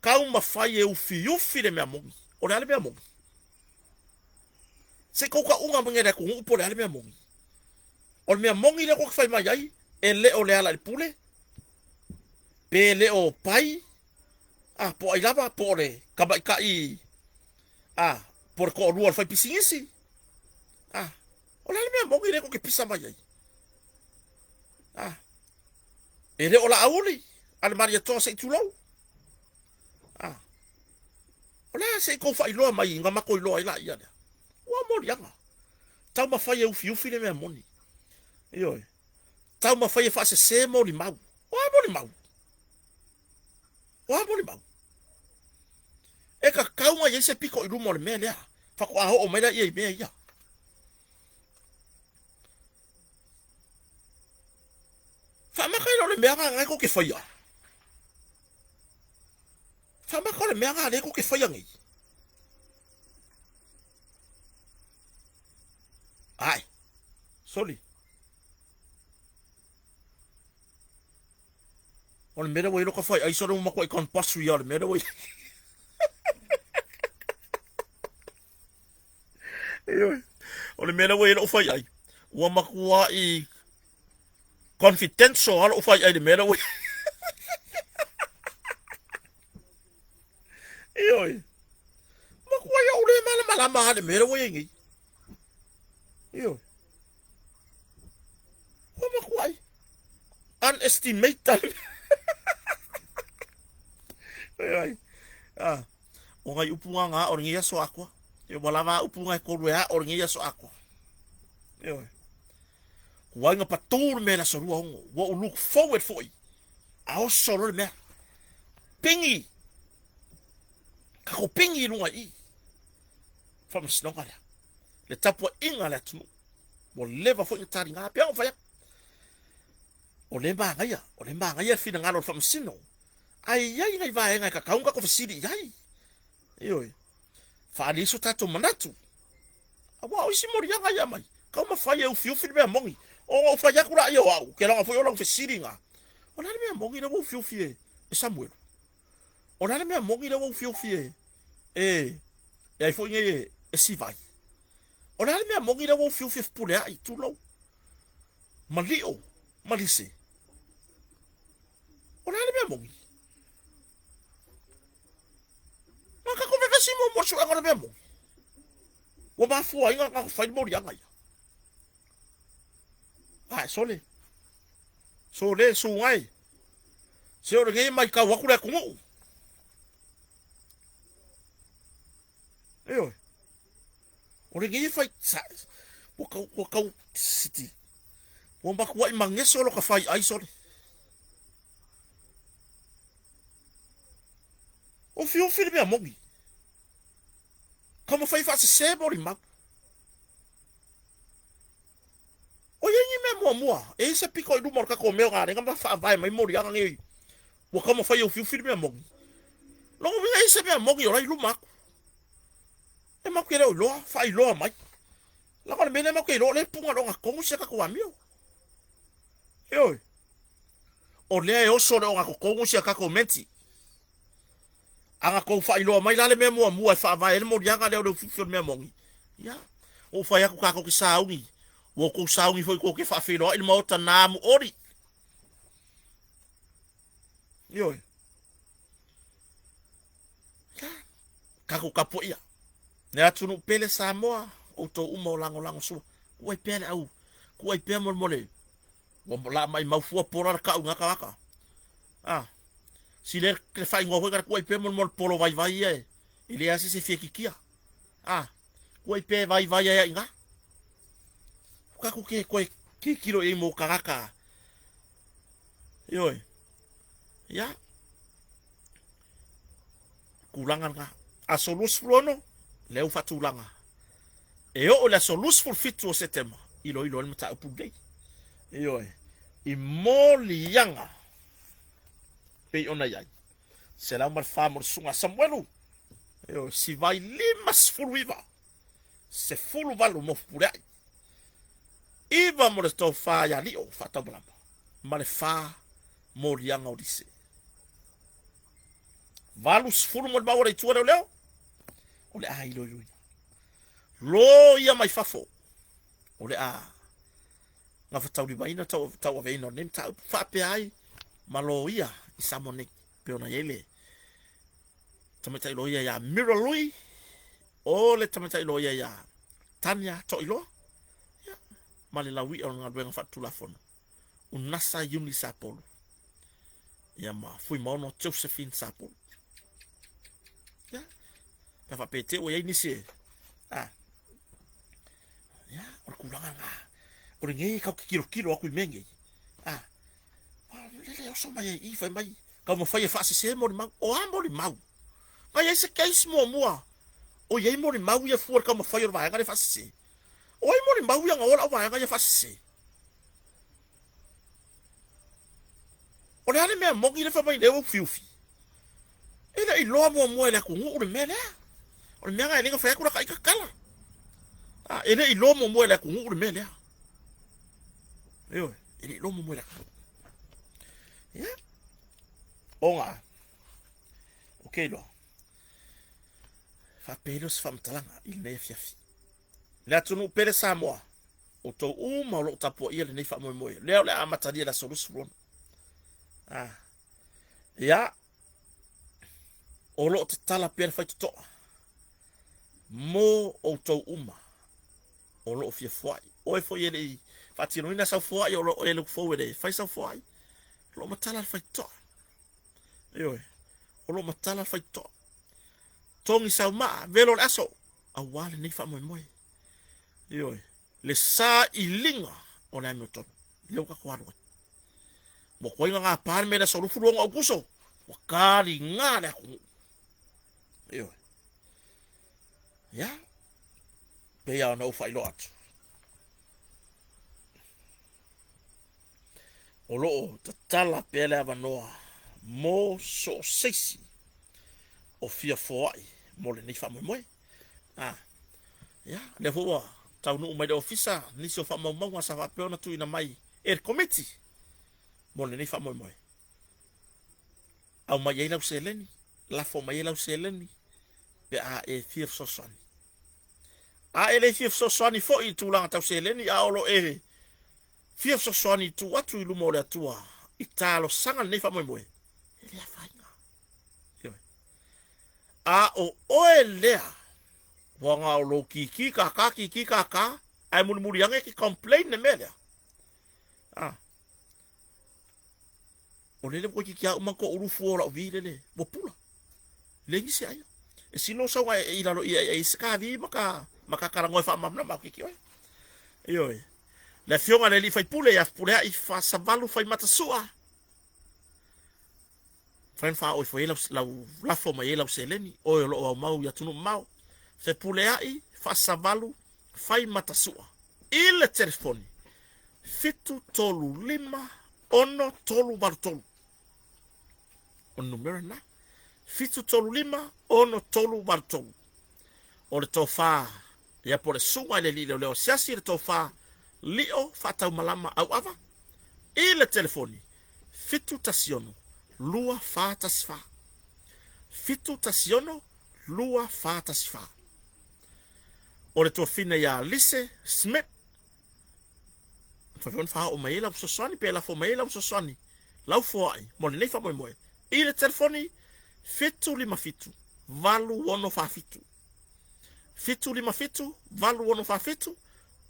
Kau mawhai au fiufi le mea mongi. O le ale mea mongi. Se kou ka unga mai ngā kungu po le ale mea mongi. O le mea mongi le kou whai mai ai. E le o le ala le pule. Pe le o pai. Ah, po ai lava po le. Kabai kai. Ah, po le ko rua le whai pisingisi. Ah, o le mea mongi le ko ke pisa mai ai. Ah. E le o la auli, ale maria toa se tulau. Ah. O la se ko fai loa mai, nga mako i loa ila ia lea. Ua mori anga. Tau ma fai e ufi ufi le mea moni. Ioi. Tau ma fai e fase se moni mau. Ua moni mau. Ua moni mau. E ka kaunga i se piko i rumo le mea lea. Fako aho o meila ia i mea ia. Whamaka ilo le mea ngā ngai ko ke whaia. Whamaka le mea ngā le ko ke whaia ngai. Ai. Sorry. O le mera wei loka whai. Ai sora umako i compulsory ya le mera wei. O le mera wei loka whai ai. Ua makua i confidential ala o fai ai de mera we. Ioi. Ma kwa ya ule mala mala de mera we ngi. Ioi. O ma kwa. Unestimate. Ioi. Ah. O ngai upunga nga o ngia so akwa. E wala va upunga ko rea o ngia so akwa. Ioi. Wanga patur me la sorua hongo. Wa look forward for you. Ao soro me. Pingi. Kako pingi lunga i. From snonga la. Le tapua inga la tunu. Mo leva fo ngitari nga pia fa ya. O le ba ngaya. O le ba ngaya fina ngalo from sino. Ai ai ngai va ngai ka kaunga ko fasiri ai. Ioi. Fa ali so tato manatu. Awa o isi mori nga ya mai. Kau ma fa ya u fiu me mongi. O fa ya kura yo au, ke la foi o lang fesiringa. O la me mongi na wo fiu fie. E Samuel. O la me mongi na wo fiu fie. E ai foi nge e si vai. O la me mongi na wo fiu fie pule ai tu lo. Malio, malise. O la me mongi. Ma ka ko me simo mo so ngora me mongi. Wo ba fu ai nga ka fa mo ri anga. Ah, sole. Sole, sungai. Se ora ke mai ka wakura kungu. Eo. Ora ke fai sa. Waka city. Wo ba ku ai mangeso lo ka fai ai sole. O fio me amongi. Como fai fa se bori ma. O yengi me mua. E se piko i rumor ka ko meo ngare. Nga fa vai mai mori anga ngi. Wa kama fai o fiu me amongi. Longo vinga e se me amongi o rai rumak. E ma kere o loa. Fai loa mai. Lako na mene ma kere o le punga longa kongu se ka ko amio. Eo. O lea e oso le o ngako kongu se ka ko menti. Anga ko fai loa mai lale me mua. E fa vai ele mori anga leo le fiu me amongi. Ya. O fai aku kako ki saungi. Wo ko saungi foi ko ke fa filo il mota namu ori. Yo. Kako kapo ia. Ne atunu pele Samoa o to umo lango so. Ko pele au. Ko pe mol mole. Wo la mai mau fu pora ka unga ka. Ah. si le ke fai ngoi ka ko pe mo polo vai e ile asi se fie kikia ko pe vai ya inga ka ku ke ko ki kilo e mo karaka yoi ya kulangan ka asolus flono leu fatulanga e o la solus for fitu o setema ilo le mata upu dei yoi i moli yanga pe ona yai se la mar famor sunga samuelu yo si vai limas fuluiva se fulu valu mo furai iva mo sto fa ya li o fata blamba male fa moli yanga odise valus fulu mo bawore tuare leo ole ai lo ia mai fafo ole nga fa tauri baina tau ave no nem tau fa pe ai malo ia isamone pe ona yele tamata ilo ia ya miralui ole tamata ilo ia ya tanya to ilo ya male lawi ona nga fa tu la fon unasa yumi sapolo ya ma fui mono Josephine sapolo ya fa pete o ia inisi ya or kulangan or ngai ka kilo aku mengi le so mai I fa mai ka mo fa fa se mo mau o amo ni mau ai ese case mo o ye mo ni mau ye for ka mo fa yo vai ga fa se o ai mo ni mau ya ngora vai ga fa se o le me mo ki le fa mai le o fiufi ila I lo mo le ku ngu le mele o me ga le ka fa ku ka kala ele I lo mo le ku ngu le mele yo ele lo mo le ya onga okay lo fa pelos fam talanga il ne fiafi la tunu pele samoa o to uma lo tapo ia le ne fa mo le le amata dia la solution ya o lo tala pele fa to mo o to uma o lo fia foi o foi ele fatino ina sa foi o lo ele foi ele fa sa foi lo matala fa to yo o lo matala fa to tongi sa ma velo aso awale ni fa mo yo le sa ilinga o na moto le ka kwaro mo ko nga par me da solo fu ngo kuso wakali ngana yo ya pe ya no fa lot o lo tala pele avanoa mo so sexy o fia foi mo le ni fa mo ya le vo tau no mai ofisa ni so fa mo mo sa fa pe ona tu ina mai committee mo le ni fa mo au mai ela useleni la fo mai ela useleni pe e fia so son ele fia so son fo I tu la tau seleni a lo fia so soani tu atu ilu mo le atua italo sanga nei fa mo ele afainga o elea wanga o lo ki kaka ai muri anga ki complain ne mele o lele ko ki kia uma ko urufu ora o vile bo pula le ngi ai e sino so wa ila lo e ska vi maka karango fa mamna ma ki yo la fionga le li fai pule ya pule I fa savalu fai mata sua fa o foi la fo mai la seleni o lo mau ya tunu mau se pule ai fa savalu fai mata sua il telefoni fitu tolu lima ono tolu bartolu o numero na fitu tolu lima ono tolu bartolu o le tofa ya por sunga le leo siasi le tofa lio fata malama au ava ile telefoni fitu tasiono lua fata sfa fitu tasiono lua fata sfa ole to fina ya lise smith fa fa o maila so soni pe la fo maila so soni lau fo ai mo le fa mo ile telefoni fitu lima fitu valu wono fa fitu fitu lima fitu valu wono fa fitu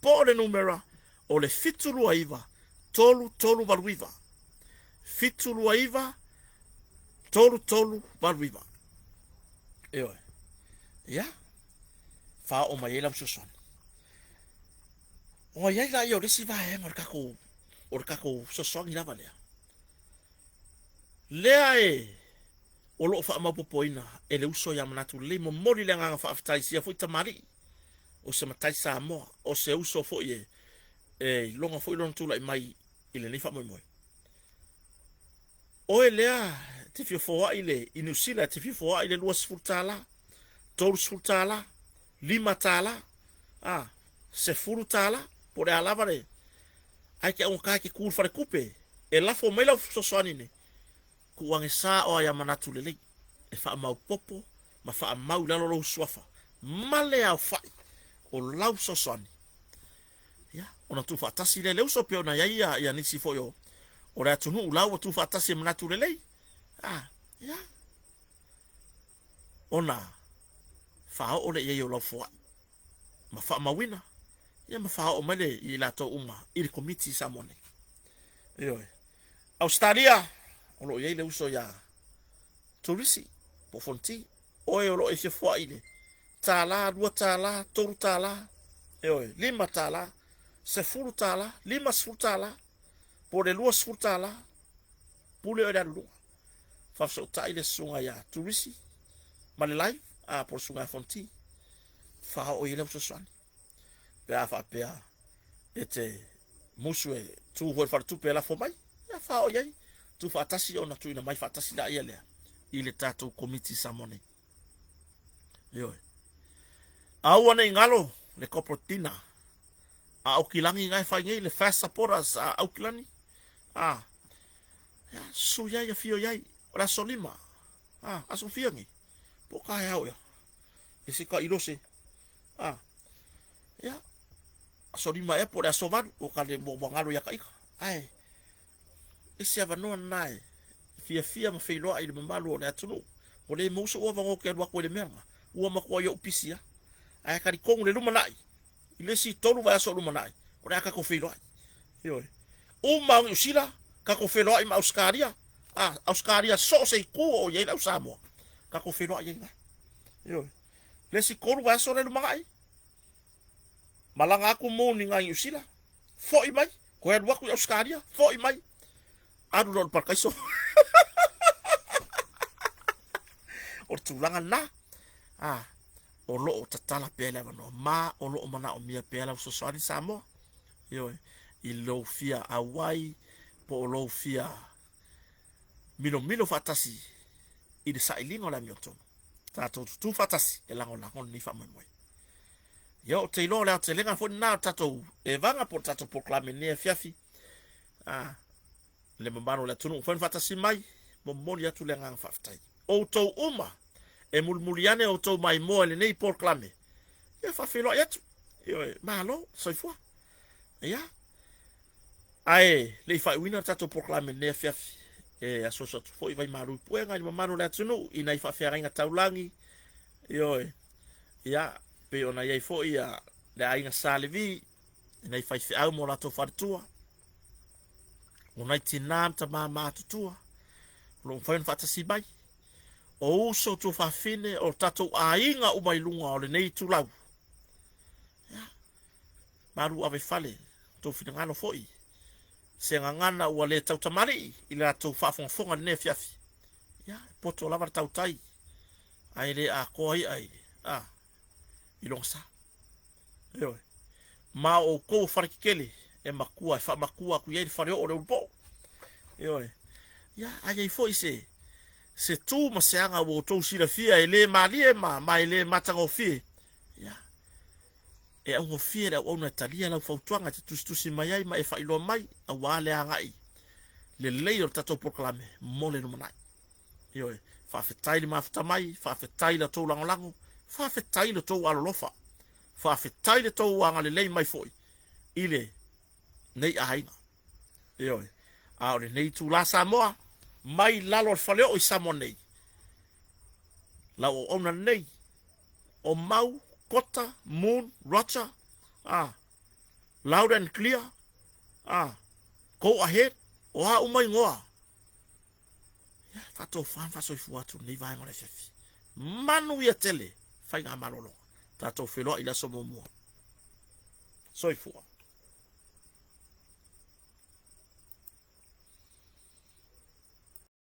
po le numero o le fitu luaiva tolu valuiva fitu luaiva tolu maluima io ya fa o mai la so o ia la io resi va e marca ko so ngi lava lea o lo fa ma popoina e le uso ya manatu le mo mori le nga fa aftai sia foi tamari o se matai sa mo o se uso foi longa foi lon tula mai ile ni fa mo o lea te fi fo ile inusila te fi fo ile luas futala tol futala lima tala se furutala por ala vale ai ke un ka ke kur fa kupe e la fo mai la so ne kuange sa o ya manatu lele e fa mau popo ma fa mau la lo suafa male au fa o lau sosoni ya ona tu fa tasi lele uso pe ona ya nisi fo yo ora tunu lau tu fa tasi manatu lele ya ona fa o le ye lo fo ma fa mawina ya ma fa o male i la to uma il committee samone yo Australia ono ye le uso ya turisi po fonti o lo e se fo ile tala dua tala toru tala lima tala se furu tala lima se furu tala po le lua se furu tala pule o da lu fa so ta ile sunga ya turisi malai por sunga fonti fa o ile uso swan pe fa pe ete musue tu ho fa tu pe la fo mai ya fa o ye tu fatasi ona tu ina mai fatasi da ile ile tato committee samone yo au ana ngalo le koprotina au kilangi ngai fa ngai le fast supporters au kilani ya su ya fio ya ora solima asu fio ngi poka ya ya ese ka ilose ya solima e por asovan o ka le ngalo ya kai ai ese avano nai fia ma feilo ai le malu le atunu o le muso o vango ke ko le menga o ma ko yo pisia ai ka di kong le luma nai ile si tolu va so luma nai o ka ko feilo yo o ma usila ka ko feilo ai ma Australia Australia so se ku o ye la usamo ka ko feilo ai yo le si kolu va so le luma nai malanga aku mo ni ngai usila fo i mai ko e ku Australia fo i mai adu lo par kaiso o tulanga na o lo tatala pele no ma o lo mana o mia pele so sari samo yo i lo fia awai po lo fia milo fatasi i de sailingo la mioto tato tu fatasi e lango la ni fa mo yo te lo la te lenga fo na tato e vanga por tato proclame ne fiafi le mambano la tunu fa fatasi mai mo moli atu le ngang faftai o to uma e mulmuliane o to mai mo le nei proclame e fa filo yatu yo malo so fo ya ai le fa wina tato proclame ne fiafi e aso so fo vai maru puenga le mambano la tunu ina fa feringa taulangi yo ya pe ona ye fo ia le ainga salevi ina fa fi au mo la to fartua ona tinam ta mama tutua lo fa fatasi bai o so to fa fine o tato ainga o mai lunga o le nei tulau ya maru ave fale to fina ngano foi se ngana o le tau tamari ila to fa fonga ne fiafi ya poto lava tau tai ai le a koi ai ilongsa yo ma o ko farkele e makua fa makua ku ye fare o le bo yo ya ai foi se tu ma se anga wo to si la fia ele mali e ma ele matango fie ya e o fie da ona talia la fautuanga tu si mai ma e fa ilo mai a wale anga i le leio tato proclame mole no manai yo fa fetai ma fta mai fa fetai la to lango fa fetai le to alolofa fa fetai le to anga le lei mai foi ile nei ai yo a le nei tu la Samoa mai lalo fale o Samoa nei la o ona nei o mau kota moon rocha loud and clear go ahead o ha umai ngoa Fato fan fa soifua tu ni vai ngore sefi. Manu ya tele. Fai nga malolo. Tato felo ila somo mua. Soifua.